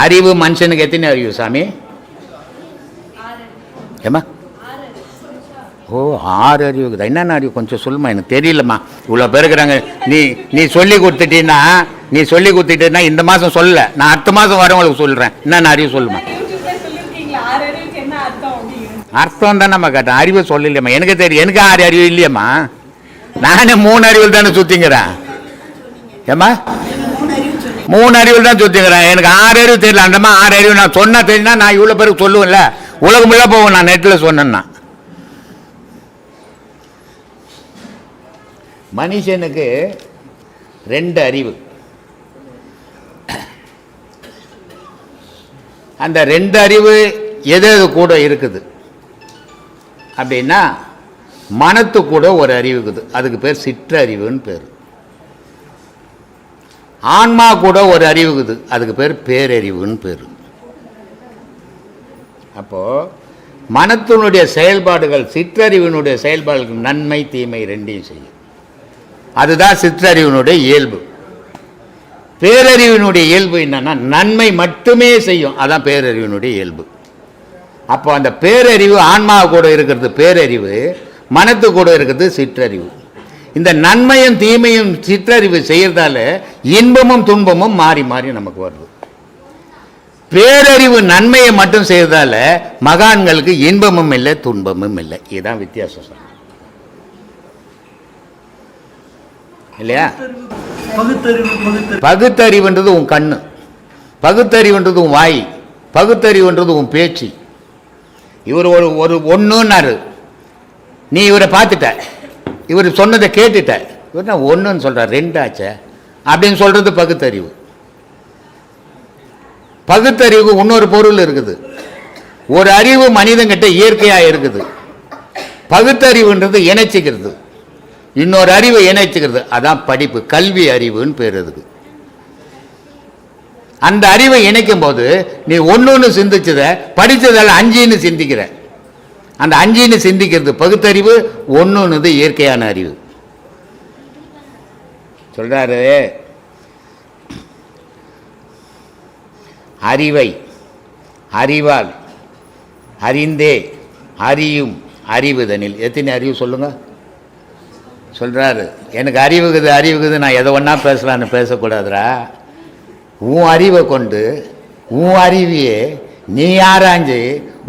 அறிவு மனுஷனுக்கு எத்தனை அறிவு சாமி? ஏம்மா? ஓ 6 அறிவுக்குதா? என்னென்ன அறிவு கொஞ்சம் சொல்லுமா, எனக்கு தெரியலம்மா. இவ்வளோ பேர் இருக்கிறாங்க. நீ சொல்லி கொடுத்துட்டீன்னா இந்த மாதம் சொல்லலை, நான் அடுத்த மாதம் வரவங்களுக்கு சொல்கிறேன். என்னென்ன அறிவு சொல்லுமா? அர்த்தம் தான் நம்ம கேட்டேன், அறிவு சொல்லலையம்மா. எனக்கு தெரியும், எனக்கு 6 அறிவு இல்லையம்மா. நானே 3 அறிவில் தானே சுற்றிங்கிறேன். ஏம்மா 3 அறிவில் தான் சுற்றிங்கிறேன். எனக்கு 6 அறிவு தெரியல. அந்தம்மா 6 அறிவு நான் சொன்னால் தெரியுன்னா நான் இவ்வளோ பேருக்கு சொல்லுவேன்ல, உலகம் ஃபுல்லாக போவோம் நான் நெட்டில் சொன்னேன்னா. மனுஷனுக்கு 2 அறிவு. அந்த 2 அறிவு எது கூட இருக்குது அப்படின்னா, மனத்து கூட ஒரு அறிவு இருக்குது, அதுக்கு பேர் சிற்றறிவுன்னு பேர். ஆன்மா கூட ஒரு அறிவு இருக்குது, அதுக்கு பேர் பேரறிவுன்னு பேர். அப்போது மனத்தினுடைய செயல்பாடுகள், சிற்றறிவினுடைய செயல்பாடுகள் நன்மை தீமை 2ஐயும் செய்யும். அதுதான் சிற்றறிவினுடைய இயல்பு. பேரறிவினுடைய இயல்பு என்னன்னா, நன்மை மட்டுமே செய்யும், அதான் பேரறிவினுடைய இயல்பு. அப்போ அந்த பேரறிவு ஆன்மா கூட இருக்கிறது பேரறிவு, மனத்து கூட இருக்கிறது சிற்றறிவு. இந்த நன்மையும் தீமையும் சிற்றறிவு செய்யறதால இன்பமும் துன்பமும் மாறி மாறி நமக்கு வருது. பேரறிவு நன்மையை மட்டும் செய்யறதால மகான்களுக்கு இன்பமும் இல்லை துன்பமும் இல்லை. இதுதான் வித்தியாசம் இல்லையா? பகுத்தறிவுன்றது உன் கண்ணு, பகுத்தறிவுன்றது உன் வாய், பகுத்தறிவுன்றது உன் பேச்சு. இவர் ஒரு ஒன்றுன்னாரு, நீ இவரை பார்த்துட்ட, இவர் சொன்னதை கேட்டுட்ட, இவர் நான் ஒன்றுன்னு சொல்கிறார், 2 ஆச்சே அப்படின்னு சொல்கிறது பகுத்தறிவு. பகுத்தறிவுக்கு இன்னொரு பொருள் இருக்குது. ஒரு அறிவு மனிதன்கிட்ட இயற்கையாக இருக்குது. பகுத்தறிவுன்றது இணைச்சிக்கிறது, இன்னொரு அறிவை இணைச்சிக்கிறது, அதான் படிப்பு, கல்வி அறிவுன்னு பேர். அதுக்கு அந்த அறிவை இணைக்கும் போது நீ 1 சிந்திச்சத படித்ததால் 5 சிந்திக்கிற. அந்த 5 சிந்திக்கிறது பகுத்தறிவு, 1 இயற்கையான அறிவு. சொல்றாரு, அறிவை அறிவால் அறிந்தே அறியும் அறிவுதனில். எத்தனை அறிவு சொல்லுங்க? சொல்றாரு, எனக்கு அறிவுக்குது, நான் எதை ஒன்றா பேசலான்னு பேசக்கூடாதுரா. உன் அறிவை கொண்டு உன் அறிவியே நீ ஆராய்ஞ்சு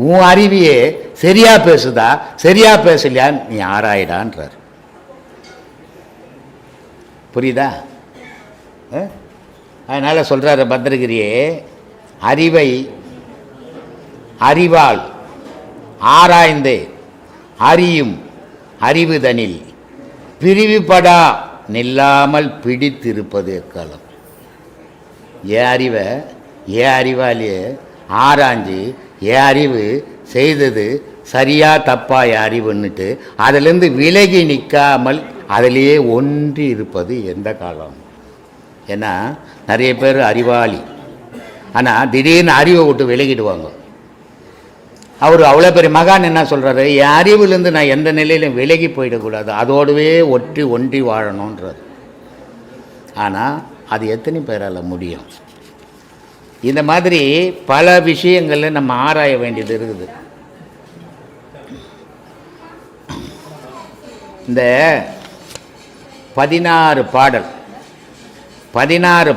உன் அறிவியே சரியா பேசுதா சரியா பேசலையான்னு நீ ஆராயிடான்றார். புரியுதா? அதனால சொல்றாரு பத்திரகிரியே, அறிவை அறிவால் ஆராய்ந்தே அறியும் அறிவுதனில் பிரிவுபடா நில்லாமல் பிடித்திருப்பது எக்காலம். ஏன் அறிவாலேயே ஆராய்ஞ்சு என் அறிவு செய்தது சரியா தப்பா என் அறிவுன்னுட்டு அதிலேருந்து விலகி நிற்காமல் அதிலேயே ஒன்றி இருப்பது எந்த காலம்? ஏன்னா நிறைய பேர் அறிவாளி, ஆனால் திடீர்னு அறிவை விட்டு விலகிடுவாங்க. அவர் அவ்வளோ பெரிய மகான் என்ன சொல்கிறாரு, என் அறிவுலேருந்து நான் எந்த நிலையிலும் விலகி போயிடக்கூடாது, அதோடவே ஒன்றி வாழணுன்றார். ஆனால் அது எத்தனை பேரால் முடியும்? இந்த மாதிரி பல விஷயங்களில் நம்ம ஆராய வேண்டியது இருக்குது. இந்த 16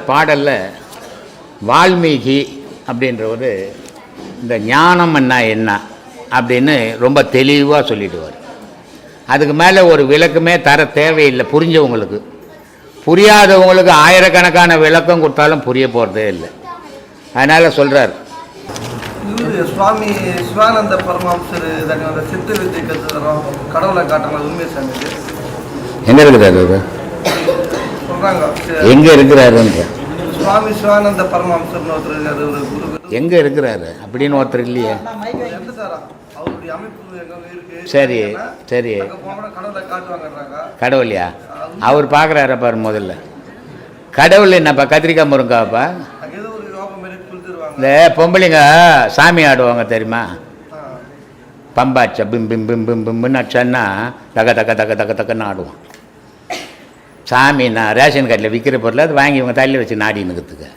பாடலில் வால்மீகி அப்படின்றவர் இந்த ஞானம் என்ன அப்படின்னு ரொம்ப தெளிவாக சொல்லிடுவார். அதுக்கு மேலே ஒரு விளக்கமே தர தேவையில்லை. புரிஞ்சவங்களுக்கு, புரியாதவங்களுக்கு ஆயிரக்கணக்கான விளக்கம் கொடுத்தாலும் புரிய போகிறதே இல்லை. அதனால் சொல்கிறார், சுவாமி சிவானந்த பரமஹம்சர் சித்த வித்தை கற்றுக்கிறோம், கடவுளை காட்டுறாங்க. உண்மை சாமி எங்கே இருக்கிறாரு சொல்கிறாங்க, எங்கே இருக்கிறாருன்ற சுவாமி சிவானந்த பரமஹம்சர்னு ஒருத்தர் எங்கே இருக்கிறாரு அப்படின்னு ஒருத்தர் இல்லையே. அவருடைய அமைப்பு இருக்கு. சரி சரி, கடவுளை காட்டுவாங்க. கடவுளையா? அவர் பார்க்குறாரு பாரு. முதல்ல கடவுள் என்னப்பா, கத்திரிக்காய் முருங்காப்பா? இந்த பொம்பளைங்க சாமி ஆடுவாங்க தெரியுமா, பம்பாச்சா பிம் பிம் பிம் பிம் பிம்னு அடிச்சான்னா தக்க தக்க தக்க தக்க தக்கன்னு ஆடுவான். சாமி நான் ரேஷன் கார்டில் விற்கிற பொருள் அது வாங்கி இவங்க தள்ளி வச்சு நாடினுக்கிறதுக்கு.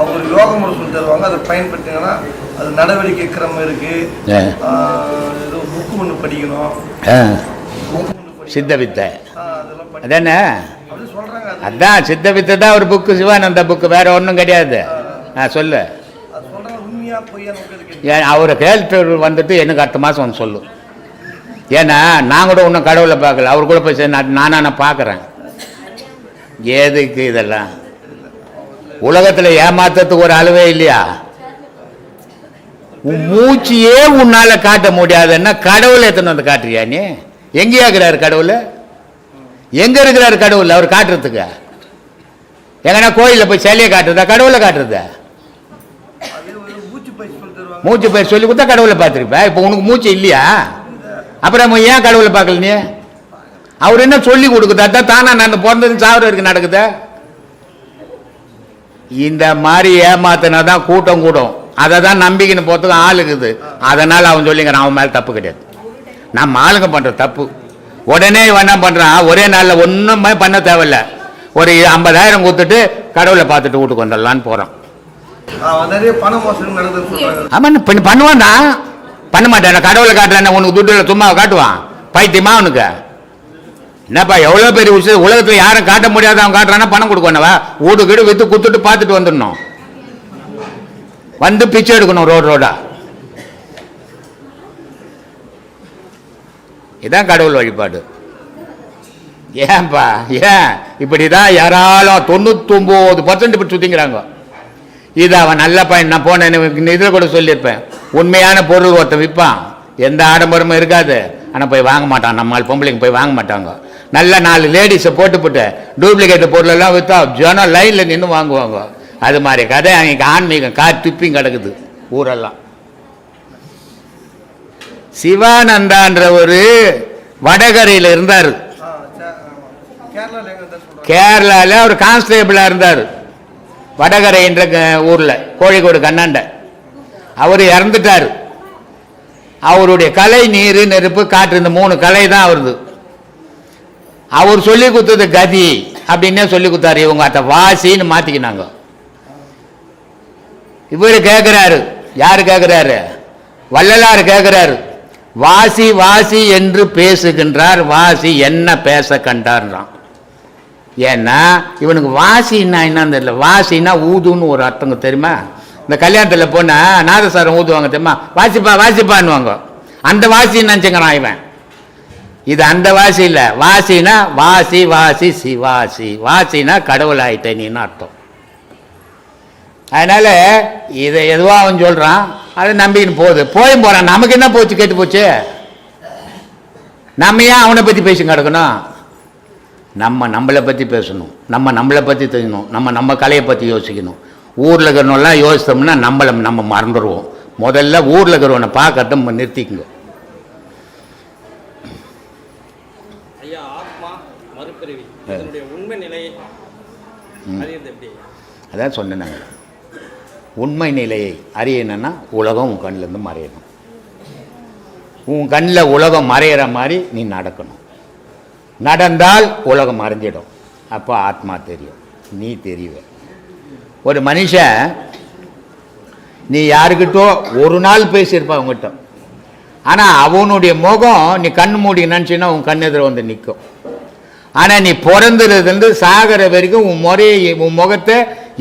அவங்க யோக முறை சொல்லி தருவாங்க. அதை பயன்படுத்திங்கன்னா அது நடவடிக்கை கிரமம் இருக்கு. ஏதோ புக்கு ஒன்று படிக்கணும், சித்த வித்தை அதெல்லாம் அதானே? அப்படி சொல்றாங்க. அதான் சித்த வித்தை தான் ஒரு புக்கு, சிவானந்த புக்கு, வேற ஒன்றும் கிடையாது. சொல்லு. அது சொல்றாங்க, உண்மையா பொய்யா நமக்கு ஏன் அவரை கேள்வி வந்துட்டு எனக்கு அடுத்த மாதம் வந்து சொல்லு. ஏன்னா நான் கூட ஒன்றும் கடவுளை பார்க்கல, அவர் கூட போய் சரி நான் பார்க்குறேன். எதுக்கு இதெல்லாம்? உலகத்தில் ஏமாத்துறதுக்கு ஒரு அளவே இல்லையா? உன் மூச்சியே உன்னால காட்ட முடியாதுன்னா கடவுளை எத்தனை வந்து காட்டுறியா நீ? எங்கேயா இருக்கிறாரு கடவுள்? எங்க இருக்கிறாரு கடவுள்? அவர் காட்டுறதுக்கு எங்கன்னா கோயிலில் போய் சிலையை காட்டுறதா, கடவுளை காட்டுறதா? மூச்சு பயிர் சொல்லி கொடுத்தா கடவுளை பார்த்துருப்ப. இப்போ உனக்கு மூச்சு இல்லையா? அப்புறம் ஏன் கடவுளை பார்க்கல நீ? அவர் என்ன சொல்லி கொடுக்குதா? தானா நான் பிறந்தது சாவர இருக்கு நடக்குதா? இந்த மாதிரி ஏமாத்தினா தான் கூட்டம் கூடும். அதை தான் நம்பிக்கைன்னு போகிறதுக்கு ஆளுக்குது. அதனால் அவன் சொல்லிங்கிறான், அவன் மேலே தப்பு கிடையாது. நம்ம ஆளுங்க பண்ணுற தப்பு. உடனே என்ன பண்ணுறான், ஒரே நாளில் ஒன்றுமே பண்ண தேவையில்ல, ஒரு 50,000 கொடுத்துட்டு கடவுளை பார்த்துட்டு வீட்டுக்கு வந்துடலான்னு போகிறான். ஆமாம், பண்ணுவான் தான். பண்ண மாட்டேன், கடவுளை காட்டுறேன் உனக்கு துட்டு சும்மா காட்டுவான். பைத்தியமா அவனுக்கு என்னப்பா? எவ்வளோ பெரிய விஷயம் உலகத்தில் யாரும் காட்ட முடியாத அவன் காட்டுறான்னா பணம் கொடுக்கணுவா? வீடு கீடு விற்று குத்துட்டு பார்த்துட்டு வந்துடணும், வந்து பிச்சை எடுக்கணும் ரோடா. இதான் கடவுள் வழிபாடு. ஏன்பா? ஏன் இப்படிதான் யாராலும் 99% இப்படி சுத்திங்கிறாங்க. இது அவன் நல்ல பையன். நான் போனேன் இதில் கூட சொல்லியிருப்பேன், உண்மையான பொருள் ஒருத்தன் விற்பான், எந்த ஆடம்பரமும் இருக்காது, ஆனால் போய் வாங்க மாட்டான். நம்ம பொம்பளைங்க போய் வாங்க மாட்டாங்க. நல்ல 4 லேடிஸை போட்டு டூப்ளிகேட் பொருளெல்லாம் விற்றா ஜனம் லைனில் நின்று வாங்குவாங்க. அது மாதிரி கதை அன்றைக்கி ஆன்மீகம் திப்பிங் கிடக்குது ஊரெல்லாம். சிவானந்தான்ற ஒரு வடகரையில் இருந்தார். கேரளாவில் ஒரு கான்ஸ்டேபிளாக இருந்தார், வடகரை என்ற ஊரில், கோழிக்கோடு கண்ணாண்ட. அவர் இறந்துட்டார். அவருடைய கலை நீர் நெருப்பு காற்று, இந்த 3 கலை தான் அவருது. அவர் சொல்லி கொடுத்தது கதி அப்படின்னே சொல்லி கொடுத்தாரு. இவங்க அத்த வாசின்னு மாற்றிக்கினாங்க. இவர் கேட்குறாரு, யார் கேட்குறாரு? வள்ளலார் கேட்குறாரு, வாசி வாசி என்று பேசுகின்றார், வாசி என்ன பேச கண்டார்ன்றான். ஏன்னா இவனுக்கு வாசின்னா என்னன்னு தெரியல. வாசின்னா ஊதுன்னு ஒரு அர்த்தங்க தெரியுமா? இந்த கல்யாணத்தில் போனால் நாதசாரம் ஊதுவாங்க தெரியுமா? வாசிப்பா வாசிப்பான்னுவாங்க. அந்த வாசின்னு நினச்சிக்கிறான் இவன். இது அந்த வாசி இல்லை. வாசினா வாசி வாசி சிவாசி, வாசினா கடவுள் ஆயிட்டேன்னு அர்த்தம். அதனால் இதை எதுவாக அவன் சொல்கிறான், அதை நம்பின்னு போயும் போகிறான். நமக்கு என்ன போச்சு, கேட்டு போச்சு. நம்ம ஏன் அவனை பற்றி பேசி கிடக்கணும்? நம்மளை பற்றி பேசணும், நம்மளை பற்றி தெரியணும், நம்ம கலையை பற்றி யோசிக்கணும். ஊரில் இருக்கிறவெல்லாம் யோசித்தோம்னா நம்ம மறந்துடுவோம். முதல்ல ஊரில் இருக்கிறவனை பார்க்கறத நிறுத்திக்குங்க. ஐயா, ஆத்மா மறுபிறவி இதனுடைய உண்மை நிலை அறியறது எப்படி? அதான் சொன்னேன் நாங்கள், உண்மை நிலையை அறியணும்னா உலகம் உன் கண்ணிலேருந்து மறையணும். உன் கண்ணில் உலகம் மறையிற மாதிரி நீ நடக்கணும். நடந்தால் உலகம் மறைஞ்சிடும். அப்போ ஆத்மா தெரியும், நீ தெரியுவ. ஒரு மனுஷன் நீ யாருக்கிட்டோ ஒரு நாள் பேசியிருப்பா அவங்ககிட்ட, ஆனால் அவனுடைய முகம் நீ கண் மூடி நினச்சின்னா உன் கண் எதிர வந்து நிற்கும். ஆனால் நீ பிறந்ததுலேருந்து சாகிற வரைக்கும் உன் முகத்தை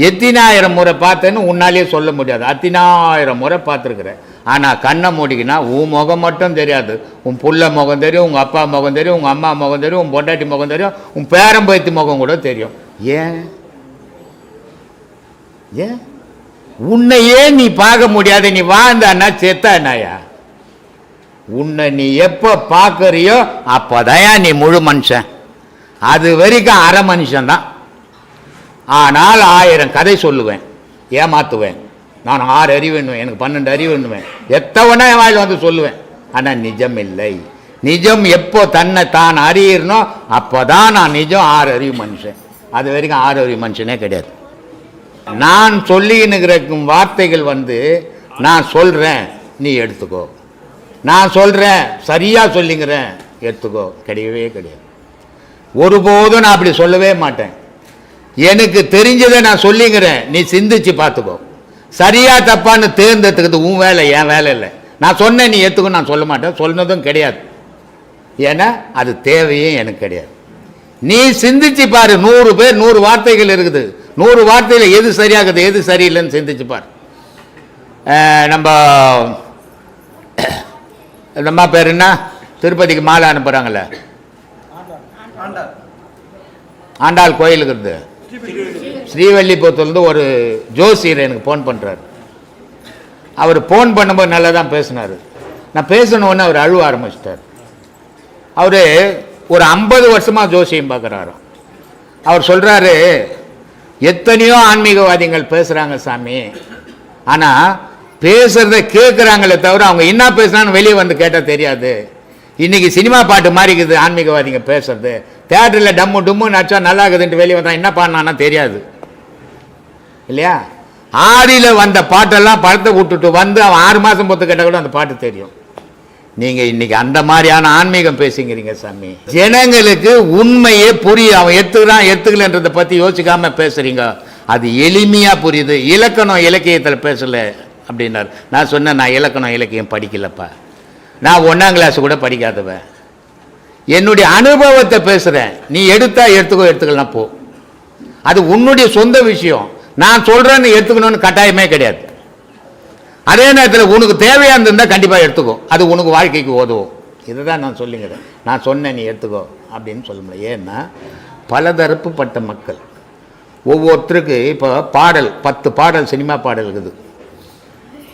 எத்தனாயிரம் முறை பார்த்தேன்னு உன்னாலேயே சொல்ல முடியாது. 10,000 முறை பார்த்துருக்குற. ஆனால் கண்ணை மூடிக்கினா உன் முகம் மட்டும் தெரியாது, உன் புள்ள முகம் தெரியும், உங்கள் அப்பா முகம் தெரியும், உங்கள் அம்மா முகம் தெரியும், உன் பொண்டாட்டி முகம் தெரியும், உன் பேரம்பயத்து முகம் கூட தெரியும். ஏன் ஏன் உன்னையே நீ பார்க்க முடியாது? நீ வாழ்ந்தான்னா செத்தானாயா? உன்னை நீ எப்போ பார்க்கறியோ அப்போதாயா நீ முழு மனுஷன். அது வரைக்கும் அரை மனுஷன்தான். ஆனால் 1000 கதை சொல்லுவேன், ஏமாத்துவேன். நான் 6 அறிவுன்னுவேன், எனக்கு 12 அறிவுன்னுவேன், எத்தவனா என் வாயில் வந்து சொல்லுவேன். ஆனால் நிஜம் இல்லை. நிஜம் எப்போ தன்னை தான் அறியணும் அப்போதான் நான் நிஜம் 6 அறிவு மனுஷன். அது வரைக்கும் 6 அறிவு மனுஷனே கிடையாது. நான் சொல்லினுக்கிற வார்த்தைகள் நான் சொல்கிறேன் நீ எடுத்துக்கோ, நான் சொல்கிறேன் சரியாக சொல்லிங்கிறேன் எடுத்துக்கோ, கிடையவே கிடையாது. ஒருபோதும் நான் அப்படி சொல்லவே மாட்டேன். எனக்கு தெரிஞ்சதை நான் சொல்லிங்கிறேன், நீ சிந்திச்சு பார்த்துக்கோ. சரியா தப்பான்னு தேர்ந்தெடுத்துக்கிறது உன் வேலை, என் வேலை இல்லை. நான் சொன்னேன் நீ ஏற்றுக்கும் நான் சொல்ல மாட்டேன், சொன்னதும் கிடையாது. ஏன்னா அது தேவையும் எனக்கு கிடையாது. நீ சிந்திச்சு பாரு. 100 பேர் 100 வார்த்தைகள் இருக்குது. 100 வார்த்தையில் எது சரியாகுது எது சரியில்லைன்னு சிந்திச்சு பாரு. நம்ம பேர் என்ன, திருப்பதிக்கு மாலை அனுப்புகிறாங்களே, ஆண்டாள் கோயிலுக்கு இருந்து ஸ்ரீவல்லிபுத்தூர்லேருந்து ஒரு ஜோசியர் எனக்கு ஃபோன் பண்ணுறாரு. அவர் ஃபோன் பண்ணும்போது நல்லா தான் பேசினார். நான் பேசணுன்னு அவர் அழுவ ஆரம்பிச்சிட்டார். அவர் ஒரு 50 வருஷமாக ஜோசியம் பார்க்குறாரு. அவர் சொல்கிறாரு, எத்தனையோ ஆன்மீகவாதிகள் பேசுகிறாங்க சாமி, ஆனால் பேசுகிறத கேட்குறாங்களே தவிர அவங்க என்ன பேசுனான்னு வெளியே வந்து கேட்டால் தெரியாது. இன்றைக்கி சினிமா பாட்டு மாதிரி இருக்குது ஆன்மீகவாதிங்க பேசுறது. தேட்டரில் டம்மு டும்முன்னு நடிச்சா நல்லா இருக்குதுன்ட்டு வெளியே வந்தால் என்ன பாடினான்னா தெரியாது இல்லையா? ஆதியில் வந்த பாட்டெல்லாம் படத்தை விட்டுட்டு வந்து அவன் 6 மாதம் பொறுத்து கேட்டால் கூட அந்த பாட்டு தெரியும். நீங்கள் இன்றைக்கி அந்த மாதிரியான ஆன்மீகம் பேசுங்கிறீங்க சாமி. ஜனங்களுக்கு உண்மையே புரியும். அவன் எடுத்துக்கலன்றதை பற்றி யோசிக்காமல் பேசுகிறீங்க. அது எளிமையாக புரியுது. இலக்கணம் இலக்கியத்தில் பேசலை அப்படின்னார். நான் சொன்னேன், நான் இலக்கணம் இலக்கியம் படிக்கலப்பா, நான் 1ஆம் கிளாஸ் கூட படிக்காதவன். என்னுடைய அனுபவத்தை பேசுகிறேன். நீ எடுத்துக்கலாம் போ, அது உன்னுடைய சொந்த விஷயம். நான் சொல்கிறேன்னு எடுத்துக்கணும்னு கட்டாயமே கிடையாது. அதே நேரத்தில் உனக்கு தேவையாக இருந்தால் கண்டிப்பாக எடுத்துக்கோ, அது உனக்கு வாழ்க்கைக்கு உதவும். இதை தான் நான் சொல்லிங்கிறேன். நான் சொன்னேன் நீ எடுத்துக்கோ அப்படின்னு சொல்ல முடியாது. ஏன்னா பலதரப்புப்பட்ட மக்கள், ஒவ்வொருத்தருக்கு இப்போ பாடல் 10 பாடல் சினிமா பாடல் இருக்குது.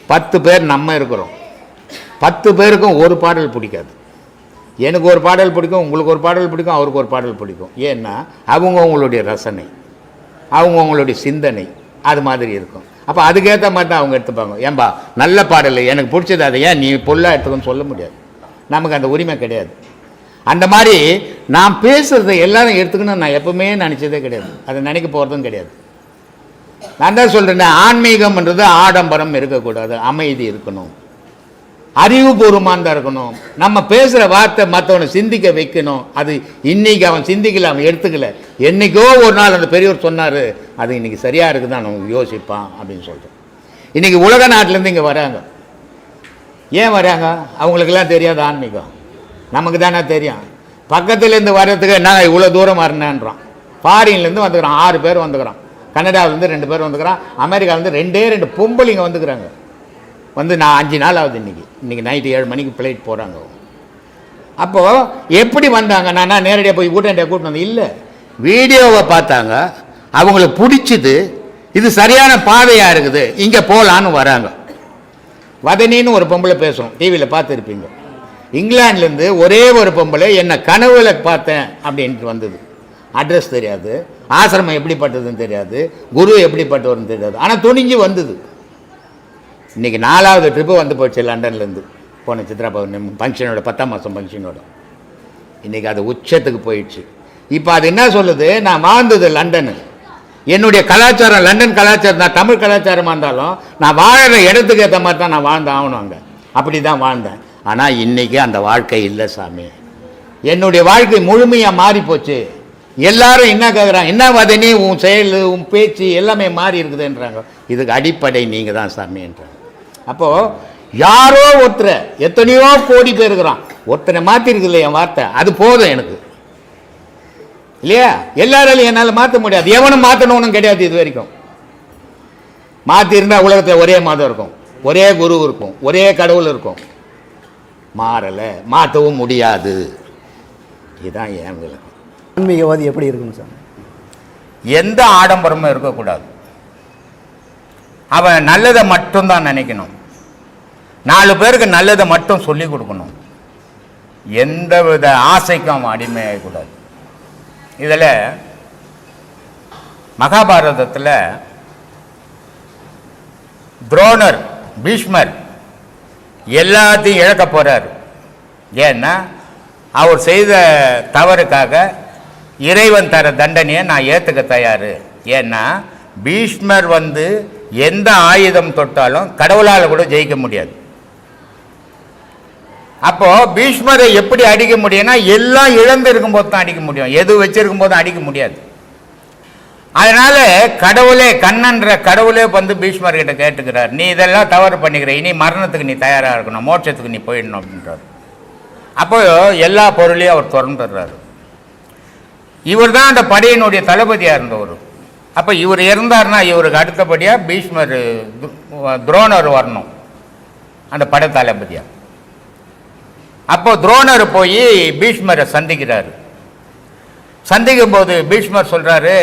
10 பேர் நம்ம இருக்கிறோம். 10 பேருக்கும் ஒரு பாடல் பிடிக்காது. எனக்கு ஒரு பாடல் பிடிக்கும், உங்களுக்கு ஒரு பாடல் பிடிக்கும், அவருக்கு ஒரு பாடல் பிடிக்கும். ஏன்னா அவங்கவுங்களுடைய ரசனை, அவங்கவுங்களுடைய சிந்தனை அது மாதிரி இருக்கும். அப்போ அதுக்கேற்ற மாதிரி தான் அவங்க எடுத்துப்பாங்க. ஏன்பா நல்ல பாடல் எனக்கு பிடிச்சது, அதை ஏன் நீ பொல்லாக எடுத்துக்கன்னு சொல்ல முடியாது. நமக்கு அந்த உரிமை கிடையாது. அந்த மாதிரி நான் பேசுகிறத எல்லாரும் எடுத்துக்கணும்னு நான் எப்பவுமே நினச்சதே கிடையாது. அதை நினைக்க போகிறதும் கிடையாது. நான் தான் சொல்கிறேன், ஆன்மீகம்ன்றது ஆடம்பரம் இருக்கக்கூடாது, அமைதி இருக்கணும், அறிவுபூர்வமாக தான் இருக்கணும். நம்ம பேசுகிற வார்த்தை மற்றவனை சிந்திக்க வைக்கணும். அது இன்றைக்கி அவன் சிந்திக்கல, அவன் எடுத்துக்கல. என்றைக்கோ ஒரு நாள் அந்த பெரியவர் சொன்னார், அது இன்றைக்கி சரியாக இருக்குதான் அவன் யோசிப்பான் அப்படின்னு சொல்லிட்டு. இன்றைக்கி உலக நாட்டிலேருந்து இங்கே வராங்க. ஏன் வராங்க? அவங்களுக்கெல்லாம் தெரியாது ஆன்மீகம், நமக்கு தானே தெரியும். பக்கத்துலேருந்து வர்றதுக்கு என்ன இவ்வளோ தூரம் வரணுன்றான். ஃபாரின்லேருந்து வந்துக்கிறான், 6 பேர் வந்துக்கிறான். கனடாவிலேருந்து 2 பேர் வந்துக்கிறான். அமெரிக்காவிலேருந்து 2 பொம்பளைங்க வந்துக்கிறாங்க. நான் 5 நாள் ஆகுது. இன்றைக்கி நைட்டு 7 மணிக்கு ஃப்ளைட் போகிறாங்க. அப்போது எப்படி வந்தாங்க? நான் நேரடியாக போய் கூட்டாண்டியாக கூட்டிட்டு வந்தேன் இல்லை, வீடியோவை பார்த்தாங்க, அவங்களுக்கு பிடிச்சிது, இது சரியான பாதையாக இருக்குது, இங்கே போகலான்னு வராங்க. வதனின்னு ஒரு பொம்பளை பேசும், டிவியில் பார்த்துருப்பீங்க. இங்கிலாந்துலேருந்து ஒரே ஒரு பொம்பளை என்னை கனவுல பார்த்தேன் அப்படின்ட்டு வந்தது. அட்ரஸ் தெரியாது, ஆசிரமம் எப்படிப்பட்டதுன்னு தெரியாது, குரு எப்படிப்பட்டவர்னு தெரியாது, ஆனால் துணிஞ்சு வந்தது. இன்றைக்கி 4வது ட்ரிப்பு வந்து போச்சு லண்டன்லேருந்து. போன சித்ரா பௌர்ணமி ஃபங்க்ஷனோட 10ஆம் மாதம் ஃபங்க்ஷனோட. இன்றைக்கி அது உச்சத்துக்கு போயிடுச்சு. இப்போ அது என்ன சொல்லுது? நான் வாழ்ந்தது லண்டனு, என்னுடைய கலாச்சாரம் லண்டன் கலாச்சாரம் தான். தமிழ் கலாச்சாரமாக இருந்தாலும் நான் வாழ்கிற இடத்துக்கு ஏற்ற மாதிரி தான் நான் வாழ்ந்து ஆகணும். அங்கே அப்படி தான் வாழ்ந்தேன். ஆனால் இன்றைக்கி அந்த வாழ்க்கை இல்லை சாமி. என்னுடைய வாழ்க்கை முழுமையாக மாறி போச்சு. எல்லாரும் என்ன கேட்குறாங்க? என்ன வதனி, உன் செயல் உன் பேச்சு எல்லாமே மாறி இருக்குதுன்றாங்க. இதுக்கு அடிப்படை நீங்கள் தான் சாமின்றாங்க. அப்போது யாரோ ஒருத்தரை, எத்தனையோ கோடி பேர் இருக்கிறான், ஒருத்தனை மாற்றிருக்கு இல்லை என் வார்த்தை, அது போதும் எனக்கு இல்லையா? எல்லாராலையும் என்னால் மாற்ற முடியாது, எவனும் மாற்றணும்னு கிடையாது. இது வரைக்கும் மாற்றிருந்தால் உலகத்தில் ஒரே மதம் இருக்கும், ஒரே குரு இருக்கும், ஒரே கடவுள் இருக்கும். மாறலை, மாற்றவும் முடியாது. இதுதான் என் விளக்கம். ஆன்மீகவாதி எப்படி இருக்கணும் சார்? எந்த ஆடம்பரமும் இருக்கக்கூடாது. அவன் நல்லதை மட்டும்தான் நினைக்கணும். 4 பேருக்கு நல்லதை மட்டும் சொல்லி கொடுக்கணும். எந்த வித ஆசைக்கும் அவன் அடிமையாகக்கூடாது. இதில் மகாபாரதத்தில் துரோணர், பீஷ்மர் எல்லாத்தையும் இழக்க போகிறார். ஏன்னா அவர் செய்த தவறுக்காக இறைவன் தர தண்டனையை நான் ஏற்றுக்க தயார். ஏன்னா பீஷ்மர் எந்த ஆயுதம் தொட்டாலும் கடவுளால் கூட ஜெயிக்க முடியாது. அப்போ பீஷ்மரை எப்படி அடிக்க முடியும்னா, எல்லாம் இழந்து இருக்கும்போது தான் அடிக்க முடியும், எது வச்சிருக்கும் போது அடிக்க முடியாது. அதனால கடவுளே, கண்ணன்ற கடவுளே வந்து பீஷ்மர்கிட்ட கேட்டுக்கிறார், நீ இதெல்லாம் தவறு பண்ணிக்கிற, இனி மரணத்துக்கு நீ தயாராக இருக்கணும், மோட்சத்துக்கு நீ போயிடணும் அப்படின்றார். அப்போ எல்லா பொருளையும் அவர் திறந்துடுறாரு. இவர் தான் அந்த படையினுடைய தளபதியாக இருந்தவர். அப்போ இவர் இருந்தார்னா இவருக்கு அடுத்தபடியாக பீஷ்மர் துரோணர் வரணும் அந்த படை தளபதியாக. அப்போ துரோணர் போய் பீஷ்மரை சந்திக்கிறாரு. சந்திக்கும் போது பீஷ்மர் சொல்கிறாரு,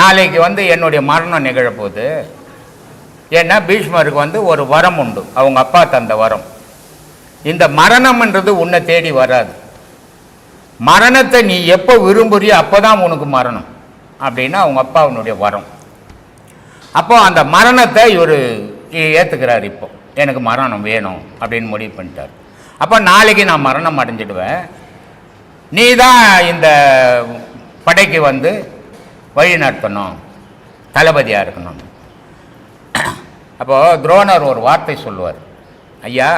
நாளைக்கு வந்து என்னுடைய மரணம் நிகழப்போகுது. ஏன்னா பீஷ்மருக்கு வந்து ஒரு வரம் உண்டு, அவங்க அப்பா தந்த வரம். இந்த மரணம்ன்றது உன்னை தேடி வராது, மரணத்தை நீ எப்போ விரும்புறியோ அப்போ தான் உனக்கு மரணம் அப்படின்னா அவங்க அப்பாவுடைய வரம். அப்போ அந்த மரணத்தை இவர் ஏற்றுக்கிறார். இப்போ எனக்கு மரணம் வேணும் அப்படின்னு முடிவு பண்ணிட்டார். அப்போ நாளைக்கு நான் மரணம் அடைஞ்சிடுவேன், நீ தான் இந்த படைக்கு வந்து வழி நடத்தணும், தளபதியாக இருக்கணும். அப்போது துரோணர் ஒரு வார்த்தை சொல்லுவார், ஐயா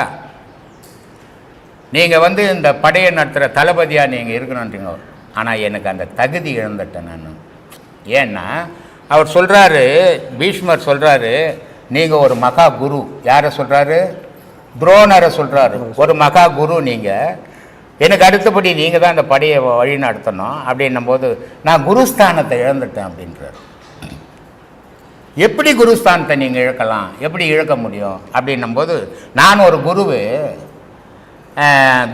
நீங்கள் வந்து இந்த படையை நடத்துகிற தளபதியாக நீங்கள் இருக்கணுன்றீங்க, ஆனால் எனக்கு அந்த தகுதி இழந்துட்டேன் நான். ஏன்னா அவர் சொல்கிறாரு, பீஷ்மர் சொல்கிறாரு, நீங்கள் ஒரு மகா குரு. யாரை சொல்கிறாரு? துரோணரை சொல்கிறாரு. ஒரு மகா குரு நீங்கள், எனக்கு அடுத்தபடி நீங்கள் தான் அந்த படையை வழி நடத்தணும் அப்படின்னும் போது நான் குருஸ்தானத்தை இழந்துட்டேன் அப்படின்றார். எப்படி குருஸ்தானத்தை நீங்கள் இழக்கலாம், எப்படி இழக்க முடியும் அப்படின்னும் போது, நான் ஒரு குருவு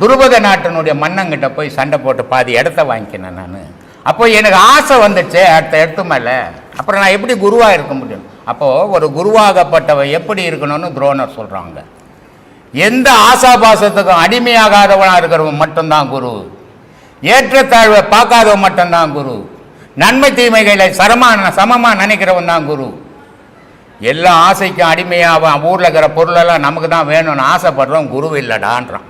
துருபத நாட்டினுடைய மன்னங்கிட்ட போய் சண்டை போட்டு பாதி இடத்த வாங்கிக்கினேன் நான். அப்போ எனக்கு ஆசை வந்துச்சு அடுத்த இடத்து மேலே, அப்புறம் நான் எப்படி குருவாக இருக்க முடியும்? அப்போது ஒரு குருவாகப்பட்டவன் எப்படி இருக்கணும்னு துரோணர் சொல்கிறாங்க. எந்த ஆசாபாசத்துக்கும் அடிமையாகாதவனாக இருக்கிறவன் மட்டும்தான் குரு, ஏற்றத்தாழ்வை பார்க்காதவன் மட்டும்தான் குரு, நன்மை தீமைகளை சமமாக நினைக்கிறவன் தான் குரு. எல்லா ஆசைக்கும் அடிமையாக ஊரில் இருக்கிற பொருளெல்லாம் நமக்கு தான் வேணும்னு ஆசைப்படுறவன் குரு இல்லைடான்றான்.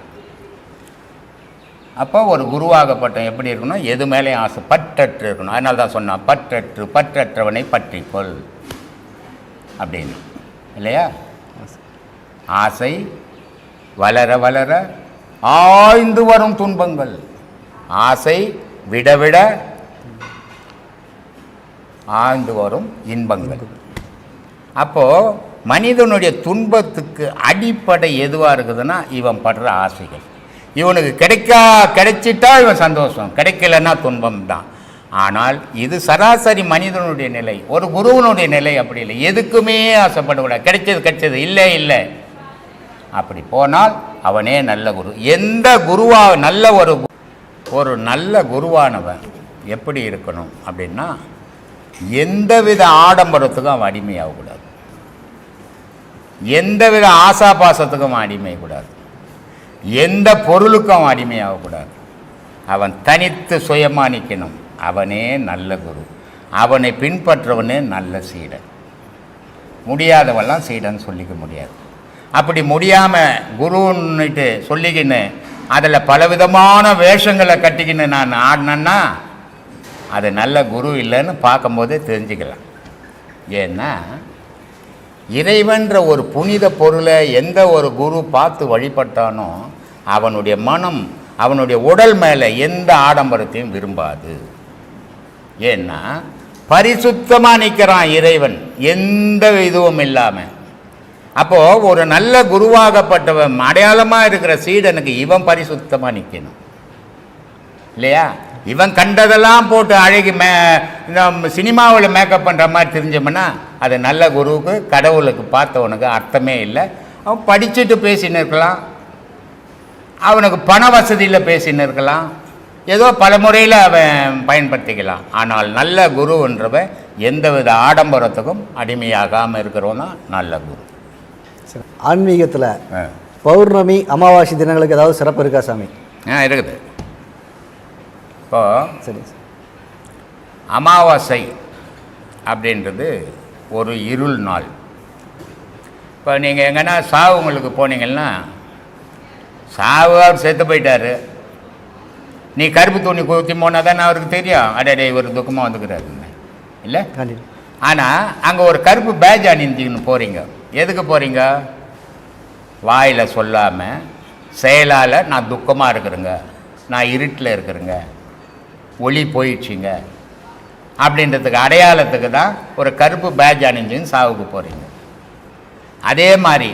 அப்போ ஒரு குருவாகப்பட்டவன் எப்படி இருக்கணும்? எது மேலேயும் ஆசை பற்றற்று இருக்கணும். அதனால தான் சொன்னான், பற்றற்றவனை பற்றிக்கொள் அப்படின்னு, இல்லையா? ஆசை வளர வளர ஆய்ந்து வரும் துன்பங்கள், ஆசை விட விட ஆய்ந்து வரும் இன்பங்கள். அப்போது மனிதனுடைய துன்பத்துக்கு அடிப்படை எதுவாக இருக்குதுன்னா இவன் படுற ஆசைகள். இவனுக்கு கிடைச்சிட்டா இவன் சந்தோஷம், கிடைக்கலன்னா துன்பம் தான். ஆனால் இது சராசரி மனிதனுடைய நிலை. ஒரு குருவனுடைய நிலை அப்படி இல்லை, எதுக்குமே ஆசைப்படக்கூடாது, கிடைச்சது இல்லை அப்படி போனால் அவனே நல்ல குரு. எந்த நல்ல ஒரு நல்ல குருவானவன் எப்படி இருக்கணும் அப்படின்னா, எந்தவித ஆடம்பரத்துக்கும் அவன் அடிமையாகக்கூடாது, எந்தவித ஆசாபாசத்துக்கும் அடிமையக்கூடாது, எந்த பொருளுக்கும் அவன் அடிமையாகக்கூடாது. அவன் தனித்து சுயமாக நிற்கணும். அவனே நல்ல குரு, அவனை பின்பற்றவனே நல்ல சீடன். முடியாதவெல்லாம் சீடன் சொல்லிக்க முடியாது. அப்படி முடியாமல் குருன்னுட்டு சொல்லிக்கின்னு அதில் பலவிதமான வேஷங்களை கட்டிக்கின்னு நான் ஆடினேன்னா அது நல்ல குரு இல்லைன்னு பார்க்கும்போதே தெரிஞ்சுக்கலாம். ஏன்னா இறைவன்ற ஒரு புனித பொருளை எந்த ஒரு குரு பார்த்து வழிபட்டானோ அவனுடைய மனம், அவனுடைய உடல் மேலே எந்த ஆடம்பரத்தையும் விரும்பாது. ஏன்னா பரிசுத்தமாக நிற்கிறான் இறைவன், எந்த இதுவும் இல்லாமல். அப்போது ஒரு நல்ல குருவாகப்பட்டவன் அடையாளமாக இருக்கிற சீடனுக்கு இவன் பரிசுத்தமாக நிற்கணும், இல்லையா? இவன் கண்டதெல்லாம் போட்டு அழகி இந்த சினிமாவில் மேக்கப் பண்ணுற மாதிரி தெரிஞ்சோம்னா அது நல்ல குருவுக்கு, கடவுளுக்கு பார்த்தவனுக்கு அர்த்தமே இல்லை. அவன் படிச்சுட்டு பேசின்னு இருக்கலாம், அவனுக்கு பண வசதியில் பேசின்னு இருக்கலாம், ஏதோ பல முறையில் அவன் பயன்படுத்திக்கலாம். ஆனால் நல்ல குருன்றவன் எந்தவித ஆடம்பரத்துக்கும் அடிமையாகாமல் இருக்கிறவன் தான் நல்ல குரு. சரி, ஆன்மீகத்தில் பௌர்ணமி அமாவாசை தினங்களுக்கு ஏதாவது சிறப்பு இருக்கா சாமி? இருக்குது. இப்போ சரி, அமாவாசை அப்படின்றது ஒரு இருள் நாள். இப்போ நீங்கள் எங்கன்னா சாவுங்களுக்கு போனீங்கன்னா, சாவு அவர் செத்து போயிட்டார், நீ கருப்பு துணி குத்தி போனால் தானே அவருக்கு தெரியும், அடே இவர் துக்கமாக வந்துக்கிறாருன்னு, இல்லை? ஆனால் அங்கே ஒரு கருப்பு பேட்ஜ் அணிஞ்சின்னு போகிறீங்க. எதுக்கு போகிறீங்க? வாயில் சொல்லாமல் செயலால் நான் துக்கமாக இருக்கிறேங்க, நான் இருட்டில் இருக்கிறேங்க, ஒளி போயிடுச்சிங்க அப்படின்றதுக்கு அடையாளத்துக்கு தான் ஒரு கருப்பு பேட்ஜ் அணிஞ்சுன்னு சாவுக்கு போகிறீங்க. அதே மாதிரி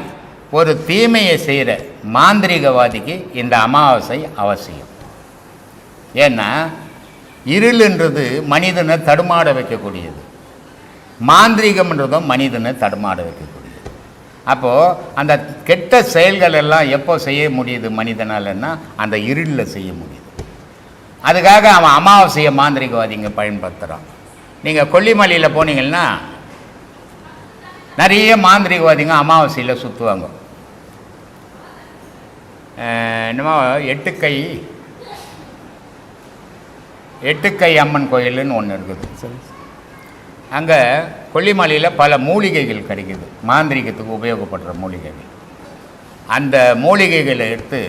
ஒரு தீமையை செய்கிற மாந்திரிகவாதிக்கு இந்த அமாவாசை அவசியம். ஏன்னா இருளுன்றது மனிதனை தடுமாட வைக்கக்கூடியது, மாந்திரிகம்ன்றதும் மனிதனை தடுமாட வைக்கக்கூடியது. அப்போது அந்த கெட்ட செயல்கள் எல்லாம் எப்போ செய்ய முடியுது மனிதனாலன்னா அந்த இருளில் செய்ய முடியுது. அதுக்காக அவன் அமாவாசையை மாந்திரிகவாதிங்க பயன்படுத்துகிறான். நீங்கள் கொல்லிமலையில் போனீங்கன்னா நிறைய மாந்திரிகவாதிங்க அமாவாசையில் சுற்றுவாங்க. என்னமோ எட்டுக்கை அம்மன் கோயில்னு ஒன்று இருக்குது. அங்கே கொல்லிமலையில் பல மூலிகைகள் கிடைக்குது, மாந்திரிகத்துக்கு உபயோகப்படுற மூலிகைகள். அந்த மூலிகைகளை எடுத்து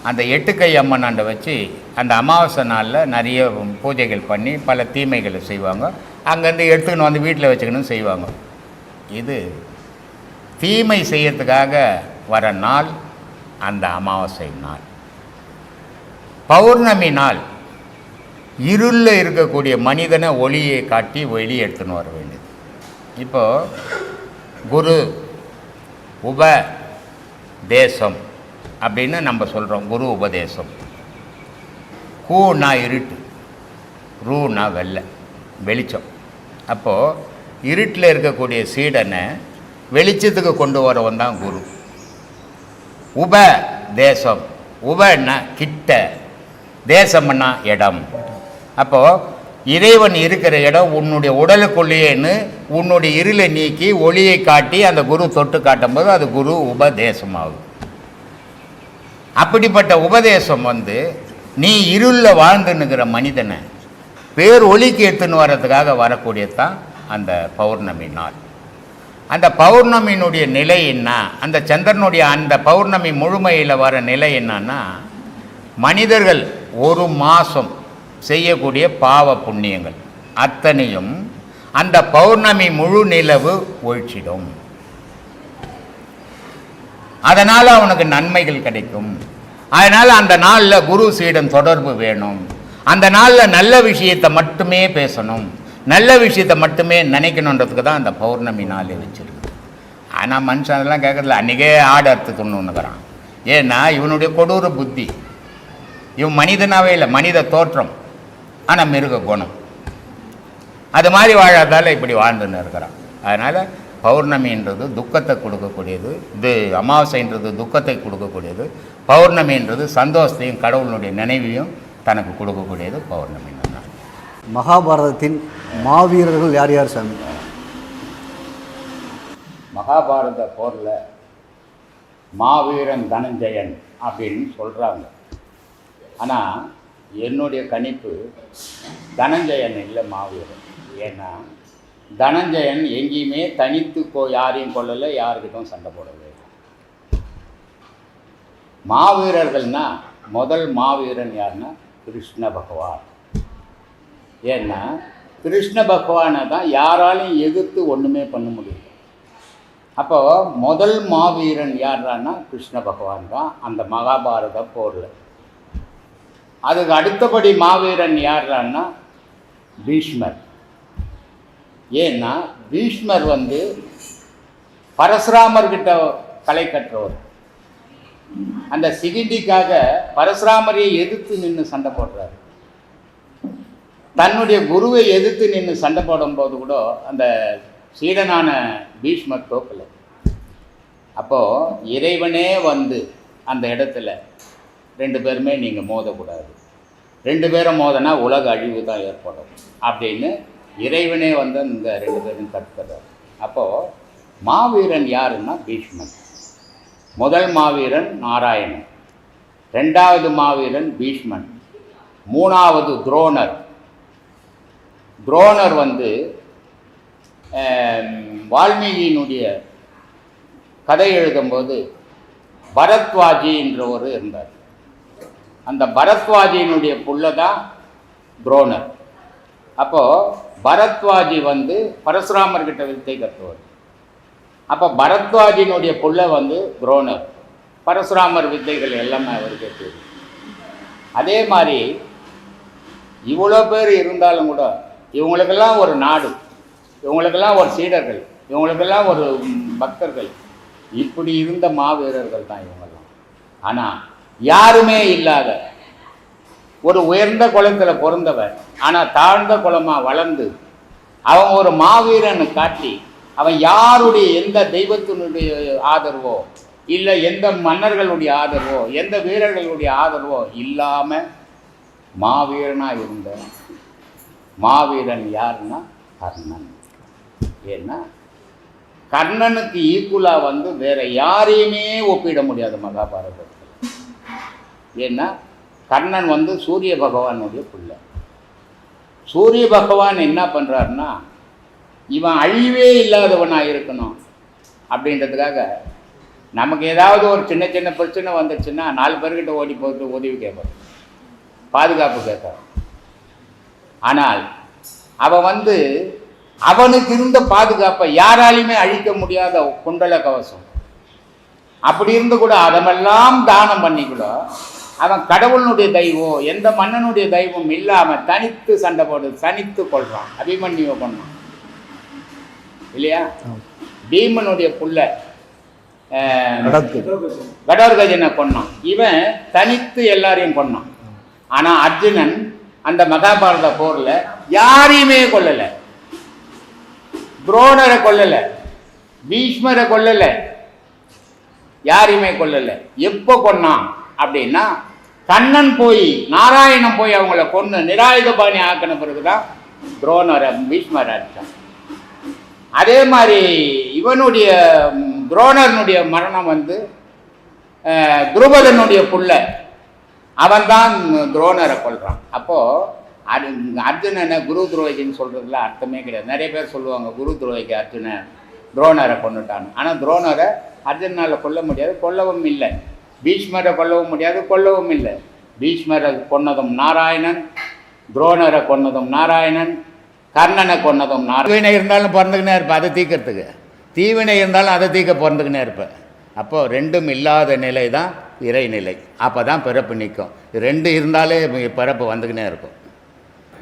அந்த எட்டுக்கை அம்மன் அண்டை வச்சு அந்த அமாவாசை நாளில் நிறைய பூஜைகள் பண்ணி பல தீமைகளை செய்வாங்க. அங்கேருந்து எடுத்துக்கின்னு வந்து வீட்டில் வச்சுக்கணும் செய்வாங்க. இது தீமை செய்யறதுக்காக வர நாள் அந்த அமாவாசை நாள். பௌர்ணமி நாள் இருளில் இருக்கக்கூடிய மனிதனை ஒளியை காட்டி வெளியே எடுத்துன்னு வர வேண்டியது. இப்போது குரு உபதேசம் அப்படின்னு நம்ம சொல்கிறோம். குரு உபதேசம். கூனா இருட்டு, ரூனா வெள்ளை வெளிச்சம். அப்போது இருட்டில் இருக்கக்கூடிய சீடனை வெளிச்சத்துக்கு கொண்டு வரவன் தான் குரு. உபதேசம், உபன்னா கிட்ட, தேசம்னா இடம். அப்போது இறைவன் இருக்கிற இடம் உன்னுடைய உடலுக்குள்ளேன்னு உன்னுடைய இருளை நீக்கி ஒளியை காட்டி அந்த குரு தொட்டு காட்டும் போது அது குரு உபதேசமாகும். அப்படிப்பட்ட உபதேசம் நீ இருளில் வாழ்ந்துன்னுக்கிற மனிதனை பேர் ஒளிக்கு எடுத்துன்னு வர்றதுக்காக வரக்கூடியதான் அந்த பௌர்ணமி நாள். அந்த பௌர்ணமியினுடைய நிலை என்ன, அந்த சந்திரனுடைய அந்த பௌர்ணமி முழுமையில் வர நிலை என்னன்னா, மனிதர்கள் ஒரு மாதம் செய்யக்கூடிய பாவ புண்ணியங்கள் அத்தனையும் அந்த பௌர்ணமி முழு நிலவு ஒழிச்சிடும். அதனால் அவனுக்கு நன்மைகள் கிடைக்கும். அதனால் அந்த நாளில் குரு சீடன் தொடர்பு வேணும். அந்த நாளில் நல்ல விஷயத்தை மட்டுமே பேசணும், நல்ல விஷயத்தை மட்டுமே நினைக்கணுன்றதுக்கு தான் அந்த பௌர்ணமி நாளை வச்சுருக்கு. ஆனால் மனுஷன் அதெல்லாம் கேட்குறதில்ல. அன்றைக்கே ஆடு அறுத்து துண்ணுன்னுக்கிறான். ஏன்னா இவனுடைய கொடூர புத்தி. இவன் மனிதனாகவே இல்லை, மனித தோற்றம், ஆனால் மிருக குணம். அது மாதிரி வாழாதால் இப்படி வாழ்ந்துன்னு இருக்கிறான். அதனால் பௌர்ணமின்றது துக்கத்தை கொடுக்கக்கூடியது, இது அமாவாசைன்றது துக்கத்தை கொடுக்கக்கூடியது, பௌர்ணமின்றது சந்தோஷத்தையும் கடவுளுடைய நினைவையும் தனக்கு கொடுக்கக்கூடியது பௌர்ணமி நாள். மகாபாரதத்தின் மாவீரர்கள் யார் யார் சாமி? மகாபாரத போரில் மாவீரன் தனஞ்சயன் அப்படின்னு சொல்கிறாங்க. ஆனால் என்னுடைய கணிப்பு தனஞ்சயன் இல்லை, மாவீரன். ஏன்னா தனஞ்சயன் எங்கேயுமே தனித்து யாரையும் கொள்ளலை, யாருக்கிட்டும் சண்டை போடவே. மாவீரர்கள்னா முதல் மாவீரன் யாருன்னா கிருஷ்ண பகவான். ஏன்னா கிருஷ்ண பகவானை தான் யாராலையும் எதிர்த்து ஒன்றுமே பண்ண முடியும். அப்போது முதல் மாவீரன் யாரான்னா கிருஷ்ண பகவான் தான் அந்த மகாபாரத போரில். அதுக்கு அடுத்தபடி மாவீரன் யாரான்னா பீஷ்மர். ஏன்னா பீஷ்மர் பரசுராமர்கிட்ட கலை கற்றவர். அந்த சிகிண்டிக்காக பரசுராமரையை எதிர்த்து நின்று சண்டை போடுறாரு. தன்னுடைய குருவை எதிர்த்து நின்று சண்டை போடும்போது கூட அந்த சீடனான பீஷ்மர் தோக்கலை. அப்போது இறைவனே அந்த இடத்துல ரெண்டு பேருமே நீங்கள் மோதக்கூடாது, ரெண்டு பேரும் மோதனா உலக அழிவு தான் ஏற்படும் அப்படின்னு இறைவனே இந்த ரெண்டு பேரும் தடுக்கிறார். அப்போது மாவீரன் யாருன்னா பீஷ்மன். முதல் மாவீரன் நாராயணன், ரெண்டாவது மாவீரன் பீஷ்மன், மூணாவது துரோணர். துரோணர் வால்மீகியினுடைய கதை எழுதும்போது பரத்வாஜி என்றவர் இருந்தார். அந்த பரத்வாஜியினுடைய புள்ள தான் துரோணர். அப்போது பரத்வாஜி பரசுராமர்கிட்ட வித்தை கற்றுவர். அப்போ பரத்வாஜியினுடைய புள்ள துரோணர். பரசுராமர் வித்தைகள் எல்லாமே அவருக்கே தெரியும். அதே மாதிரி இவ்வளோ பேர் இருந்தாலும் கூட இவங்களுக்கெல்லாம் ஒரு நாடு, இவங்களுக்கெல்லாம் ஒரு சீடர்கள், இவங்களுக்கெல்லாம் ஒரு பக்தர்கள், இப்படி இருந்த மாவீரர்கள் தான் இவங்கெல்லாம். ஆனால் யாருமே இல்லாத ஒரு உயர்ந்த குலத்தில் பிறந்தவன், ஆனால் தாழ்ந்த குலமாக வளர்ந்து அவன் ஒரு மாவீரன் காட்டி, அவன் யாருடைய எந்த தெய்வத்தினுடைய ஆதரவோ இல்லை எந்த மன்னர்களுடைய ஆதரவோ எந்த வீரர்களுடைய ஆதரவோ இல்லாமல் மாவீரனாக இருந்த மாவீரன் யாருன்னா கர்ணன். ஏன்னா கர்ணனுக்கு ஈக்குவலாக வந்து வேற யாரையுமே ஒப்பிட முடியாது மகாபாரதத்தில். ஏன்னா கர்ணன் வந்து சூரிய பகவானுடைய பிள்ளை. சூரிய பகவான் என்ன பண்ணுறாருன்னா, இவன் அழிவே இல்லாதவனாக இருக்கணும் அப்படின்றதுக்காக நமக்கு ஏதாவது ஒரு சின்ன சின்ன பிரச்சனை வந்துச்சுன்னா 4 பேர்கிட்ட ஓடி போட்டு உதவி கேட்பான், பாதுகாப்பு கேட்குறான். ஆனால் அவன் வந்து அவனுக்கு இருந்த பாதுகாப்பை யாராலையுமே அழிக்க முடியாத குண்டல கவசம் அப்படி இருந்து கூட அதெல்லாம் தானம் பண்ணி கூட அவன் கடவுளுடைய தெய்வம் எந்த மன்னனுடைய தெய்வம் இல்லாமல் தனித்து சண்டை போடு தனித்து கொள்றான். அபிமன்யுவை கொண்டான் இல்லையா? பீமனுடைய புள்ள கடோர்கஜனை கொண்டான். இவன் தனித்து எல்லாரையும் கொண்டான். ஆனால் அர்ஜுனன் அந்த மகாபாரத போரில் யாரையுமே கொல்லலை, துரோணரை கொல்லலை, பீஷ்மரை கொல்லலை, யாரையுமே கொல்லலை. எப்போ கொன்னான் அப்படின்னா கண்ணன் போய் நாராயணன் போய் அவங்கள கொன்று நிராயுதபாணி ஆக்கின பிறகுதான் துரோணரை பீஷ்மரை அடித்தான். அதே மாதிரி இவனுடைய துரோணனுடைய மரணம் வந்து துருபதனுடைய புள்ள அவன்தான் துரோணரை கொல்றான். அப்போது அர்ஜுனனை குரு துரோகின்னு சொல்கிறதுல அர்த்தமே கிடையாது. நிறைய பேர் சொல்லுவாங்க குரு துரோகிக்கு அர்ஜுனன் துரோணரை கொண்டுட்டான்னு. ஆனால் துரோணரை அர்ஜுனால் கொல்ல முடியாது, கொல்லவும் இல்லை. பீஷ்மரை கொல்லவும் முடியாது, கொல்லவும் இல்லை. பீஷ்மரை கொன்னதும் நாராயணன், துரோணரை கொன்னதும் நாராயணன், கர்ணனை கொன்னதும் நாராயணன். தீவினை இருந்தாலும் பிறந்துக்கினே இருப்பேன் அதை தீக்கிறதுக்கு, தீவினை இருந்தாலும் அதை தீக்க பிறந்துக்கினே இருப்பேன். அப்போது ரெண்டும் இல்லாத நிலை தான் இறைநிலை. அப்போ தான் பிறப்பு நிற்கும். 2 இருந்தாலே பிறப்பு வந்துக்கினே இருக்கும்.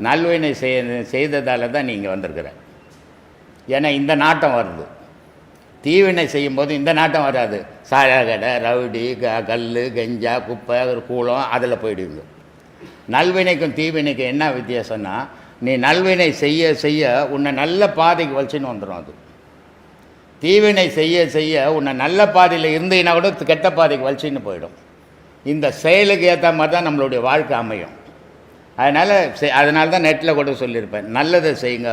நல்வினை செய்ததால் தான் நீங்கள் வந்திருக்கிற. ஏன்னா இந்த நாட்டம் வருது. தீவினை செய்யும்போது இந்த நாட்டம் வராது. சாயக்கடை, ரவுடி, கல், கஞ்சா, குப்பை, கூளம் அதில் போயிடுவீங்க. நல்வினைக்கும் தீவினைக்கும் என்ன வித்தியாசம்னா, நீ நல்வினை செய்ய செய்ய உன்னை நல்ல பாதைக்கு வச்சுன்னு வந்துடும். அது தீவினை செய்ய செய்ய உன்னை நல்ல பாதையில் இருந்தீங்கன்னா கூட கெட்ட பாதைக்கு வலிச்சின்னு போயிடும். இந்த செயலுக்கு ஏற்ற மாதிரி தான் நம்மளுடைய வாழ்க்கை அமையும். அதனால தான் நெட்டில் கூட சொல்லியிருப்பேன், நல்லதை செய்யுங்க,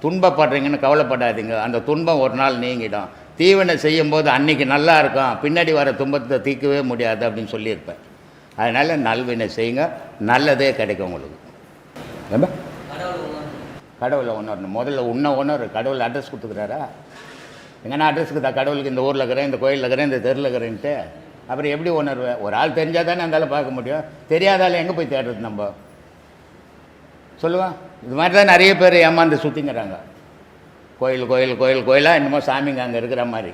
துன்பப்படுறீங்கன்னு கவலைப்படாதீங்க, அந்த துன்பம் ஒரு நாள் நீங்கிடும். தீவினை செய்யும்போது அன்றைக்கி நல்லா இருக்கும், பின்னாடி வர துன்பத்தை தீர்க்கவே முடியாது அப்படின்னு சொல்லியிருப்பேன். அதனால் நல்வினை செய்யுங்க, நல்லதே கிடைக்கும் உங்களுக்கு. ரொம்ப கடவுளை உணரணும். முதல்ல உணர். கடவுள் அட்ரஸ் கொடுத்துக்கிறாரா? எங்கன்னா அட்ரஸுக்கு தான் கடவுளுக்கு இந்த ஊரில் இருக்கிறேன், இந்த கோயிலில் இருக்கிறேன், இந்த தெருவில் இருக்கிறேன்ட்டு அப்புறம் எப்படி உணர்வேன்? ஒரு ஆள் தெரிஞ்சால் தானே அந்தால பார்க்க முடியும். தெரியாதால எங்கே போய் தேடுறது நம்ம? சொல்லுவேன். இது மாதிரி தான் நிறைய பேர் ஏமாந்து சுற்றிங்கிறாங்க. கோயிலாக என்னமோ சாமிங்க அங்கே இருக்கிற மாதிரி.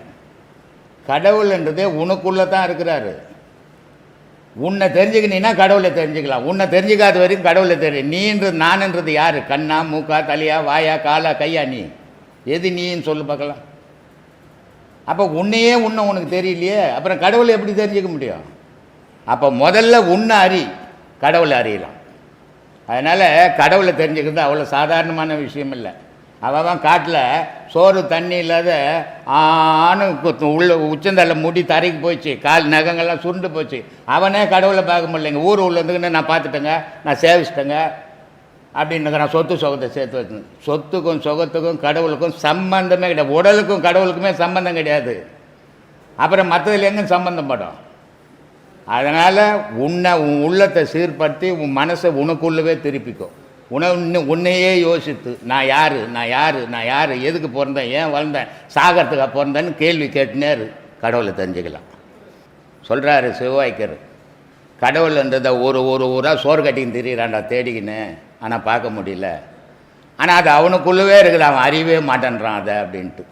கடவுள்ன்றதே உனக்குள்ளே தான் இருக்கிறாரு. உன்னை தெரிஞ்சுக்கினீன்னா கடவுளை தெரிஞ்சுக்கலாம். உன்னை தெரிஞ்சுக்காத வரைக்கும் கடவுளை தெரியும். நீன்றது நானுன்றது யார்? கண்ணா, மூக்கா, தலையா, வாயா, காலா, கையா? நீ எது நீன்னு சொல்லு பார்க்கலாம். அப்போ உன்னையே உனக்கு தெரியலையே, அப்புறம் கடவுளை எப்படி தெரிஞ்சுக்க முடியும்? அப்போ முதல்ல உன்னை அறி, கடவுளை அறியலாம். அதனால் கடவுளை தெரிஞ்சுக்கிறது அவ்வளோ சாதாரணமான விஷயம் இல்லை. அவன் காட்டில் சோறு தண்ணி இல்லாத உள்ள உச்சந்தலை முடி தரைக்கு போச்சு, கால் நகங்கள்லாம் சுருண்டு போச்சு. அவனே கடவுளை பார்க்க முடியலைங்க. ஊர் உள்ள இருந்துக்குன்னு நான் பார்த்துட்டேங்க, நான் சேவிச்சிட்டேங்க அப்படின்னு நான் சொத்து சுகத்தை சேர்த்து வச்சுங்க. சொத்துக்கும் சுகத்துக்கும் கடவுளுக்கும் சம்பந்தமே கிடையாது. உடலுக்கும் கடவுளுக்குமே சம்பந்தம் கிடையாது. அப்புறம் மற்றதில் எங்கே சம்பந்தம் படும்? அதனால் உன் உள்ளத்தை சீர்படுத்தி உன் மனசை உனக்குள்ளவே திருப்பிக்கும். உன்னையே யோசித்து நான் யார், எதுக்கு பிறந்தேன், ஏன் வளர்ந்தேன், சாகரத்துக்காக பிறந்தேன்னு கேள்வி கேட்டுனே கடவுளை தெரிஞ்சுக்கலாம். சொல்கிறாரு சிவவாய்க்கர், கடவுள்ன்றதை ஒரு ஊராக சோறு கட்டின்னு திரியிறான்டா தேடிக்கின்னு, ஆனால் பார்க்க முடியல. ஆனால் அது அவனுக்குள்ளவே இருக்குது, அவன் அறியவே மாட்டேன்றான் அதை அப்படின்ட்டு.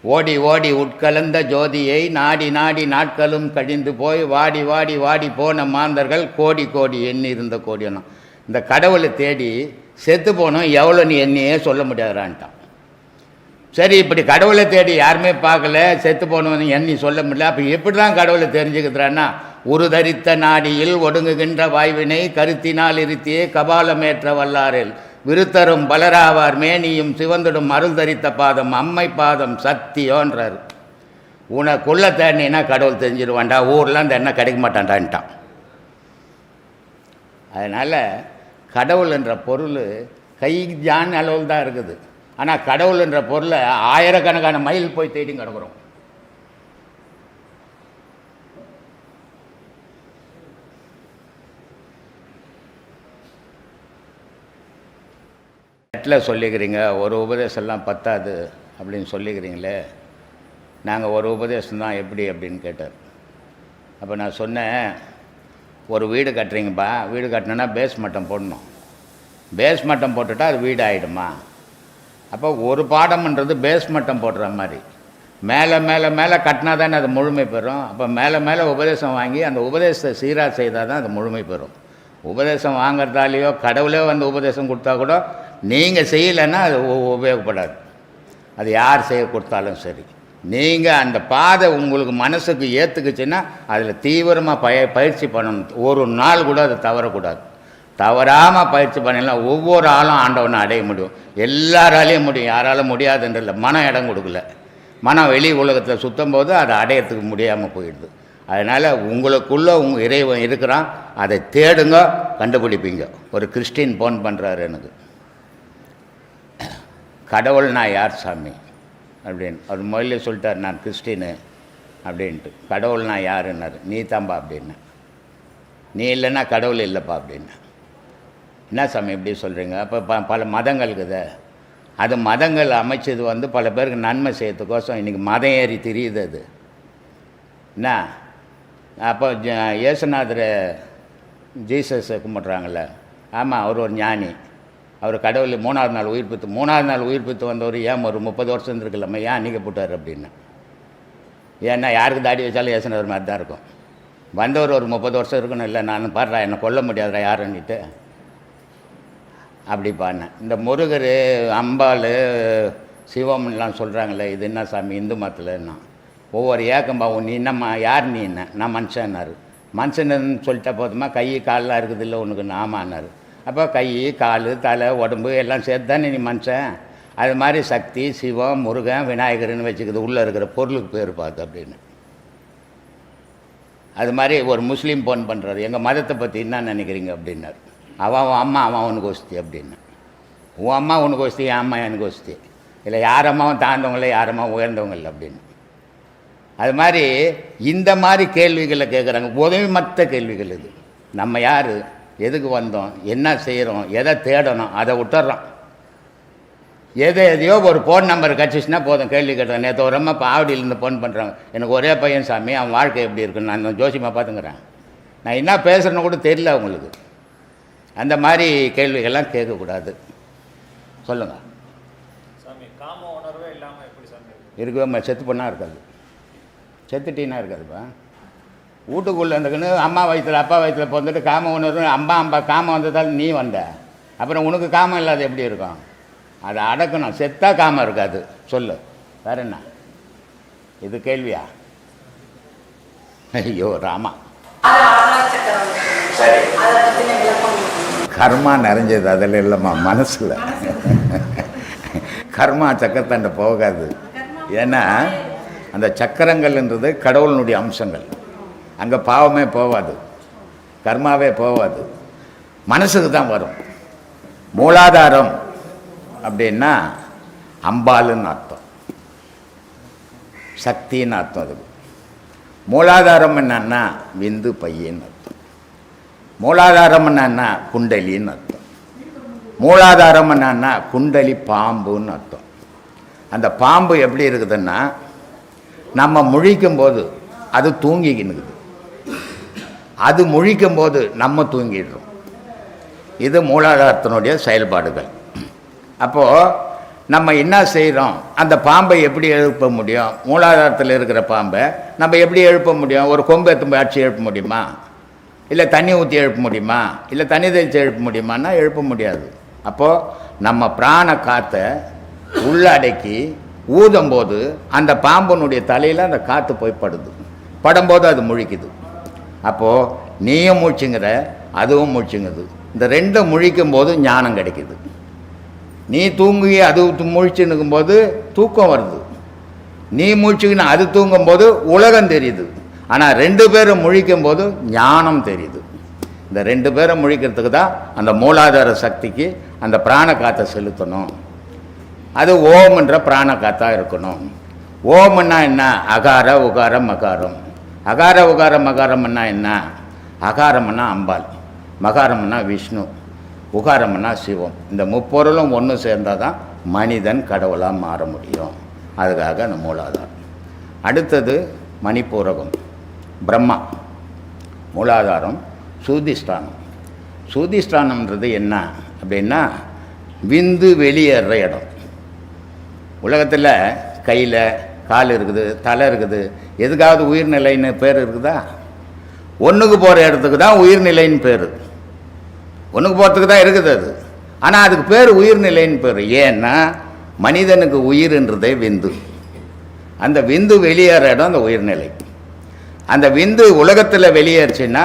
ஓடி ஓடி உட்கலந்த ஜோதியை நாடி நாடி நாட்களும் கழிந்து போய் வாடி வாடி வாடி போன மாந்தர்கள் கோடி கோடி எண்ணி இருந்த கோடியனும். இந்த கடவுளை தேடி செத்து போனோம் எவ்வளோ நீ என்னையே சொல்ல முடியாதுறான்ட்டான். சரி, இப்படி கடவுளை தேடி யாருமே பார்க்கல, செத்து போனவன் எண்ணி சொல்ல முடியல, அப்போ எப்படி தான் கடவுளை தெரிஞ்சுக்கிறான்னா, ஒரு தரித்த நாடியில் ஒடுங்குகின்ற வாய்வினை கருத்தினால் இருத்தியே கபாலமேற்ற வல்லாரில் விருத்தரும் பலராவார் மேனியும் சிவந்திடும் அருள் தரித்த பாதம் அம்மை பாதம் சக்தியோன்றார். உனக்குள்ள தேடினா கடவுள் தெரிஞ்சிடுவான்டா, ஊரில் அந்த எண்ணெய் கிடைக்க மாட்டான்டான்ட்டான். அதனால் கடவுள் என்ற பொருள் கை ஜான் அளவில் தான் இருக்குது. ஆனால் கடவுள் என்ற பொருளை ஆயிரக்கணக்கான மைல் போய் தேடி கிடக்குறோம். நெட்டில் சொல்லிக்கிறீங்க ஒரு உபதேசம்லாம் பத்தாது அப்படின்னு சொல்லிக்கிறீங்களே, நாங்கள் ஒரு உபதேசம்தான் எப்படி அப்படின்னு கேட்டார். அப்போ நான் சொன்னேன், ஒரு வீடு கட்டுறீங்கப்பா, வீடு கட்டினோன்னா பேஸ் மட்டம் போடணும். பேஸ் மட்டம் போட்டுட்டா அது வீடு ஆகிடுமா? அப்போ ஒரு பாடம்ன்றது பேஸ் மட்டம் போடுற மாதிரி மேலே மேலே மேலே கட்டினா தானே அது முழுமை பெறும். அப்போ மேலே மேலே உபதேசம் வாங்கி அந்த உபதேசத்தை சீராக செய்தால் தான் அது முழுமை பெறும். உபதேசம் வாங்கிறதாலேயோ கடவுளே வந்து உபதேசம் கொடுத்தா கூட நீங்கள் செய்யலைன்னா அது உபயோகப்படாது. அது யார் செய்ய கொடுத்தாலும் சரி, நீங்கள் அந்த பாதை உங்களுக்கு மனசுக்கு ஏற்றுக்குச்சுன்னா அதில் தீவிரமாக பயிற்சி பண்ணணும். ஒரு நாள் கூட அது தவறக்கூடாது. தவறாமல் பயிற்சி பண்ணலாம். ஒவ்வொரு ஆளும் ஆண்டவனை அடைய முடியும். எல்லாராலையும் முடியும், யாராலும் முடியாதுன்றதில்ல. மனம் இடம் கொடுக்கல. மனம் வெளி உலகத்தில் சுற்றும் போது அதை அடையத்துக்கு முடியாமல் போயிடுது. அதனால் உங்களுக்குள்ளே உங்கள் இறைவன் இருக்கிறான், அதை தேடுங்க, கண்டுபிடிப்பீங்க. ஒரு கிறிஸ்டின் ஃபோன் பண்ணுறாரு எனக்கு, கடவுள் நான் யார் சாமி அப்படின்னு. அவர் முதல்ல சொல்லிட்டார், நான் கிறிஸ்டினு அப்படின்ட்டு. கடவுள் நான் யாருன்னாரு. நீ தான்பா அப்படின்னு. நீ இல்லைன்னா கடவுள் இல்லைப்பா அப்படின்னு. என்ன சாமி எப்படி சொல்கிறீங்க? அப்போ பல மதங்கள் இருக்குது. அது மதங்கள் அமைச்சது வந்து பல பேருக்கு நன்மை செய்யறதுக்கோசம் இன்றைக்கி மதம் ஏறி தெரியுது. அது என்ன? அப்போ இயேசுநாதர் ஜீசஸை கும்பிட்றாங்கள்ல, ஆமாம், அவர் ஒரு ஞானி. அவர் கடவுள் 3ஆவது நாள் உயிர்ப்பித்து வந்தவர் ஏன் ஒரு 30 வருஷம் இருந்துருக்கலாமா, ஏன் அன்றைக்கி போட்டார் அப்படின்னு. ஏன்னா யாருக்கு தாடி வச்சாலும் இயேசுநாதர் மாதிரி தான் இருக்கும். வந்தவர் ஒரு 30 வருஷம் இருக்கணும். இல்லை நான் பாடுறா, என்னை கொல்ல முடியாதுடா யாருன்னுட்டு அப்படி பாடினேன். இந்த முருகர், அம்பாள், சிவம்லாம் சொல்கிறாங்களே, இது என்ன சாமி இந்து மதத்தில்னா ஒவ்வொரு ஏக்கம்பாவும். நீ என்னம்மா, யார் நீ? என்ன? நான் மனுஷன்னாரு. மனுஷன்னு சொல்லிட்ட போதுமா, கை காலெலாம் இருக்குது இல்லை உனக்கு? ஆமான்னாரு. அப்போ கை கால் தலை உடம்பு எல்லாம் சேர்த்து தானே நீ மனுஷன். அது மாதிரி சக்தி, சிவம், முருகன், விநாயகர்னு வச்சுக்குது உள்ளே இருக்கிற பொருளுக்கு பேர் பார்த்து அப்படின்னு. அது மாதிரி ஒரு முஸ்லீம் ஃபோன் பண்ணுறாரு, எங்கள் மதத்தை பற்றி என்ன நினைக்கிறீங்க அப்படின்னாரு. அவன் அம்மா அவன் உனக்கு ஒஸ்தி அப்படின்னு. உன் அம்மா உனக்கு ஒஸ்தி, என் அம்மா எனக்கு ஒஸ்தி. இல்லை யார் அம்மாவும் தாழ்ந்தவங்கள, யார் அம்மா உயர்ந்தவங்க இல்லை அப்படின்னு. அது மாதிரி இந்த மாதிரி கேள்விகளை கேட்குறாங்க. உதவி மற்ற கேள்விகள் இது. நம்ம யார், எதுக்கு வந்தோம், என்ன செய்கிறோம், எதை தேடணும், அதை விட்டுறோம். எதையோ ஒரு ஃபோன் நம்பர் கிடச்சிச்சின்னா போதும் கேள்வி கேட்டுறேன். நேற்று ஒரு அம்மா இப்போ ஆவடியிலேருந்து ஃபோன் பண்ணுறாங்க, எனக்கு ஒரே பையன் சாமி, அவன் வாழ்க்கை எப்படி இருக்குன்னு நான் ஜோசியமாக பார்த்துங்கிறேன். நான் என்ன பேசுகிறேன்னு கூட தெரியல அவங்களுக்கு. அந்த மாதிரி கேள்விகள்லாம் கேட்கக்கூடாது. சொல்லுங்கள் சாமி. காம உணர்வே இல்லாமல் எப்படி சாமி இருக்கவே? செத்து பண்ணால் இருக்காது, செத்துட்டீன்னா இருக்காதுப்பா. வீட்டுக்குள்ளே இருந்துக்குன்னு அம்மா வயிற்றில் அப்பா வயிற்றில் பிறந்துட்டு காம உணர்வு அம்பா காமம் வந்ததால் நீ வந்த, அப்புறம் உனக்கு காமம் இல்லாத எப்படி இருக்கும்? அதை அடக்கணும். செத்தா காமம் இருக்காது. சொல்லு, வேற என்ன? இது கேள்வியா? ஐயோ ராமா. சரி, கர்மா நிறைஞ்சது அதில் இல்லைம்மா, மனசில். கர்மா சக்கரத்தாண்ட போகாது. ஏன்னா அந்த சக்கரங்கள்ன்றது கடவுளினுடைய அம்சங்கள். அங்கே பாவமே போகாது, கர்மாவே போகாது, மனசுக்கு தான் வரும். மூலாதாரம் அப்படின்னா அம்பாளுன்னு அர்த்தம், சக்தின்னு அர்த்தம். அதுக்கு மூலாதாரம் என்னன்னா விந்து பையன்னு அர்த்தம். மூலாதாரம் என்னன்னா குண்டலின்னு அர்த்தம். மூலாதாரம் என்னன்னா குண்டலி பாம்புன்னு அர்த்தம். அந்த பாம்பு எப்படி இருக்குதுன்னா, நம்ம முழிக்கும்போது அது தூங்கிக்கினுக்குது, அது முழிக்கும்போது நம்ம தூங்கிடுறோம். இது மூலாதாரத்தினுடைய செயல்பாடுகள். அப்போது நம்ம என்ன செய்கிறோம், அந்த பாம்பை எப்படி எழுப்ப முடியும்? மூலாதாரத்தில் இருக்கிற பாம்பை நம்ம எப்படி எழுப்ப முடியும்? ஒரு கொம்பு எத்தும் அடிச்சு எழுப்ப முடியுமா? இல்லை தண்ணி ஊற்றி எழுப்ப முடியுமா, இல்லை தண்ணி தெளித்து எழுப்ப முடியுமான்னா எழுப்ப முடியாது. அப்போது நம்ம பிராண காற்றை உள்ளடக்கி ஊதும்போது அந்த பாம்பனுடைய தலையில் அந்த காற்று போய் படுது. படும்போது அது முழிக்குது. அப்போது நீயும் முழிச்சுங்கிற, அதுவும் முழிச்சுங்குது. இந்த ரெண்டும் முழிக்கும் போது ஞானம் கிடைக்குது. நீ தூங்கி அது முழிச்சுன்னு இருக்கும்போது தூக்கம் வருது. நீ முழிச்சுக்கின்னு அது தூங்கும்போது உலகம் தெரியுது. ஆனால் 2 பேரும் முழிக்கும் போது ஞானம் தெரியுது. இந்த 2 பேரும் முழிக்கிறதுக்கு தான் அந்த மூலாதார சக்திக்கு அந்த பிராண காற்றை செலுத்தணும். அது ஓம்ன்ற பிராண காற்றா இருக்கணும். ஓம்னா என்ன? அகார உகாரம் மகாரம். அகார உகாரம் மகாரம்னா என்ன? அகாரம்னா அம்பாள், மகாரம்னா விஷ்ணு, உகாரம்னா சிவம். இந்த முப்பொருளும் ஒன்று சேர்ந்தால் தான் மனிதன் கடவுளாக மாற முடியும். அதுக்காக அந்த மூலாதாரம். அடுத்தது மணிப்பூரகம், பிரம்மா. மூலாதாரம் சூதிஷ்டானம். சூதிஷ்டானம்ன்றது என்ன அப்படின்னா விந்து வெளியேற இடம். உலகத்தில் கையில் கால் இருக்குது, தலை இருக்குது, எதுக்காவது உயிர்நிலைன்னு பேர் இருக்குதா? ஒன்றுக்கு போகிற இடத்துக்கு தான் உயிர்நிலைன்னு பேர். ஒன்றுக்கு போகிறதுக்கு தான் இருக்குது அது. ஆனால் அதுக்கு பேர் உயிர்நிலைன்னு பேர். ஏன்னா மனிதனுக்கு உயிர்ன்றதே விந்து. அந்த விந்து வெளியேற இடம் அந்த உயிர்நிலை. அந்த விந்து உலகத்தில் வெளியேறுச்சுன்னா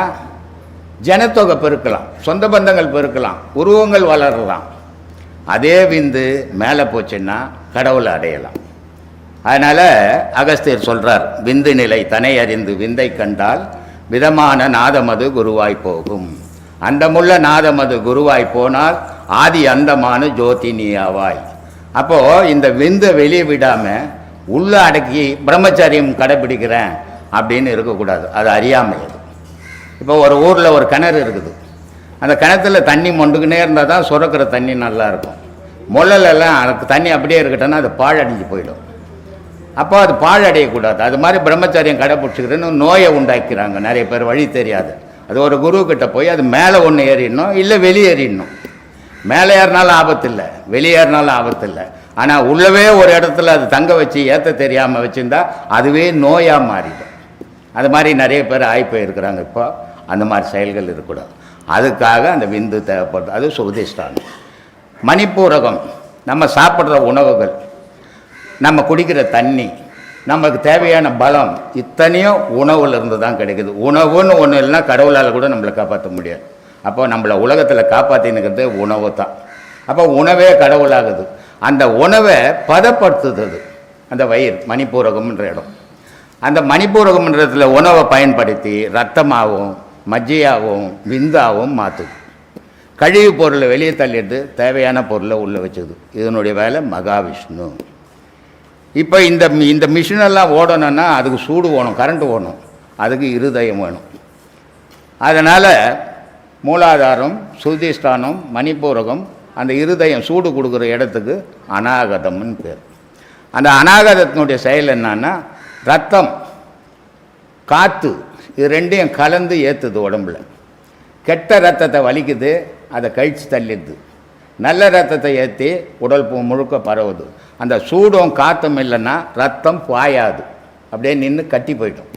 ஜனத்தொகை பெருக்கலாம், சொந்த பந்தங்கள் பெருக்கலாம், உருவங்கள் வளரலாம். அதே விந்து மேலே போச்சுன்னா கடவுளை அடையலாம். அதனால் அகஸ்தியர் சொல்கிறார், விந்து நிலை தனை அறிந்து விந்தை கண்டால் விதமான நாதமது குருவாய் போகும். அந்தமுள்ள நாதமது குருவாய் போனால் ஆதி அந்தமான ஜோதி நீயாவாய். அப்போது இந்த விந்தை வெளியே விடாமல் உள்ள அடக்கி பிரம்மச்சரியம் கடைப்பிடிக்கிறேன் அப்படின்னு இருக்கக்கூடாது. அது அறியாமை. அது இப்போ ஒரு ஊரில் ஒரு கிணறு இருக்குது. அந்த கிணத்துல தண்ணி மொண்டுக்குன்னே இருந்தால் தான் சுரக்கிற தண்ணி நல்லா இருக்கும். முள்ளலெல்லாம் அதுக்கு தண்ணி அப்படியே இருக்கட்டோன்னா அது பாழடைஞ்சு போயிடும். அப்போ அது பாழடையக்கூடாது. அது மாதிரி பிரம்மச்சரியம் கடைப்பிடிச்சிக்கிறேன்னு நோயை உண்டாக்கிறாங்க நிறைய பேர், வழி தெரியாது. அது ஒரு குருக்கிட்ட போய் அது மேலே ஒன்று ஏறிடணும், இல்லை வெளியேறிடணும். மேலே ஏறினாலும் ஆபத்து இல்லை, வெளியேறினாலும் ஆபத்து இல்லை. ஆனால் உள்ளவே ஒரு இடத்துல அது தங்க வச்சு ஏற்ற தெரியாமல் வச்சுருந்தா அதுவே நோயாக மாறிடும். அது மாதிரி நிறைய பேர் ஆய்ப்போயிருக்கிறாங்க. இப்போ அந்த மாதிரி செயல்கள் இருக்கக்கூடாது. அதுக்காக அந்த விந்து தேவைப்படுது. அது சுதிஷ்டானம். மணிப்பூரகம் நம்ம சாப்பிட்ற உணவுகள், நம்ம குடிக்கிற தண்ணி, நமக்கு தேவையான பலம், இத்தனையும் உணவுல இருந்து தான் கிடைக்குது. உணவுன்னு ஒன்று இல்லைன்னா கடவுளால் கூட நம்மளை காப்பாற்ற முடியாது. அப்போ நம்மளை உலகத்தில் காப்பாற்றினுக்கிறது உணவு தான். அப்போ உணவே கடவுளாகுது. அந்த உணவை பதப்படுத்துது அந்த வயிறு, மணிப்பூரகம்ன்ற இடம். அந்த மணிப்பூரகம்ன்றத்தில் உணவை பயன்படுத்தி ரத்தமாகவும் மஜ்ஜையாகவும் விந்தாகவும் மாற்றுது. கழிவு பொருளை வெளியே தள்ளிட்டு தேவையான பொருளை உள்ளே வச்சுது. இதனுடைய வேலை மகாவிஷ்ணு. இப்போ இந்த மிஷினெல்லாம் ஓடணும்னா அதுக்கு சூடு வேணும், கரண்ட்டு வேணும், அதுக்கு இருதயம் வேணும். அதனால் மூலாதாரம், சுதிஷ்டானம், மணிப்பூரகம், அந்த இருதயம் சூடு கொடுக்குற இடத்துக்கு அநாகதம்னு பேர். அந்த அநாகதத்தினுடைய செயல் என்னன்னா ரத்தம், காற்று, இது ரெண்டையும் கலந்து ஏற்றுது உடம்புல. கெட்ட ரத்தத்தை வலிக்குது, அதை கழித்து தள்ளிடுது. நல்ல ரத்தத்தை ஏற்றி உடல் முழுக்க பரவுது. அந்த சூடும் காற்றும் இல்லைன்னா ரத்தம் பாயாது, அப்படியே நின்று கட்டி போய்டும்.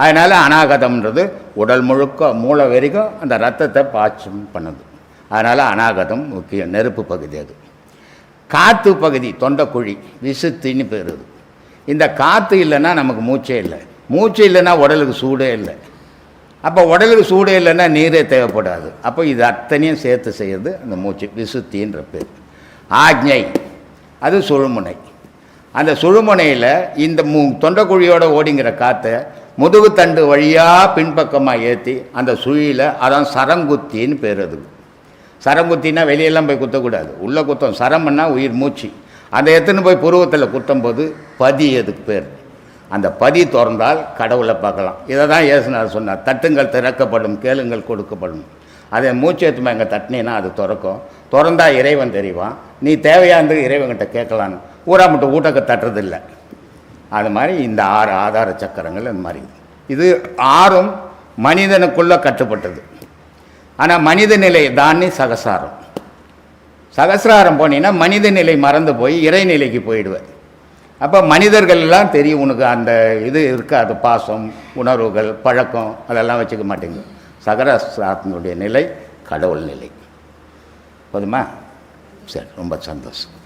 அதனால் அநாகதம்ன்றது உடல் முழுக்க மூளை வரைக்கும் அந்த ரத்தத்தை பாய்ச்சும் பண்ணுது. அதனால் அநாகதம் முக்கியம். நெருப்பு பகுதி அது. காற்று பகுதி தொண்டைக்குழி, விசுத்தின்னு பேருது. இந்த காற்று இல்லைன்னா நமக்கு மூச்சே இல்லை, மூச்சு இல்லைன்னா உடலுக்கு சூடே இல்லை. அப்போ உடலுக்கு சூடே இல்லைன்னா நீரே தேவைப்படாது. அப்போ இது அத்தனையும் சேர்த்து செய்கிறது அந்த மூச்சு, விசுத்தின்ற பேர். ஆக்ஞை, அது சுழுமுனை. அந்த சுழுமுனையில் இந்த தொண்டைக்குழியோட ஓடிங்கிற காற்றை முதுகுத்தண்டு வழியாக பின்பக்கமாக ஏற்றி அந்த சுழியில், அதான் சரங்குத்தின்னு பேர். அது சரங்குத்தின்னா வெளியெல்லாம் போய் குத்தக்கூடாது, உள்ளே குத்தம். சரம்னா உயிர் மூச்சு. அந்த எத்தனை போய் புருவத்தில் குத்தும்போது பதி, அதுக்கு பேர். அந்த பதி திறந்தால் கடவுளை பார்க்கலாம். இதை தான் இயேசுநாதர் சொன்னார், தட்டுங்கள் திறக்கப்படும், கேளுங்கள் கொடுக்கப்படும். அதை மூச்சு ஏற்றுமா எங்கே தட்டினீன்னா அது திறக்கும். திறந்தால் இறைவன் தெரிவான். நீ தேவையானது இறைவன்கிட்ட கேட்கலான்னு. ஊரா மட்டும் ஊட்டக்க தட்டுறதில்லை. அது மாதிரி இந்த 6 ஆதார சக்கரங்கள் அந்த மாதிரி. இது 6ம் மனிதனுக்குள்ளே கட்டுப்பட்டது. ஆனால் மனித நிலை தானே சகசாரம். சகசிராரம் போனீங்கன்னா மனித நிலை மறந்து போய் இறைநிலைக்கு போயிடுவேன். அப்போ மனிதர்கள்லாம் தெரியும் உனக்கு அந்த இது இருக்காது, பாசம், உணர்வுகள், பழக்கம் அதெல்லாம் வச்சுக்க மாட்டேங்குது. சகரஸ்தாரத்தினுடைய நிலை கடவுள் நிலை. போதுமா? சரி, ரொம்ப சந்தோஷம்.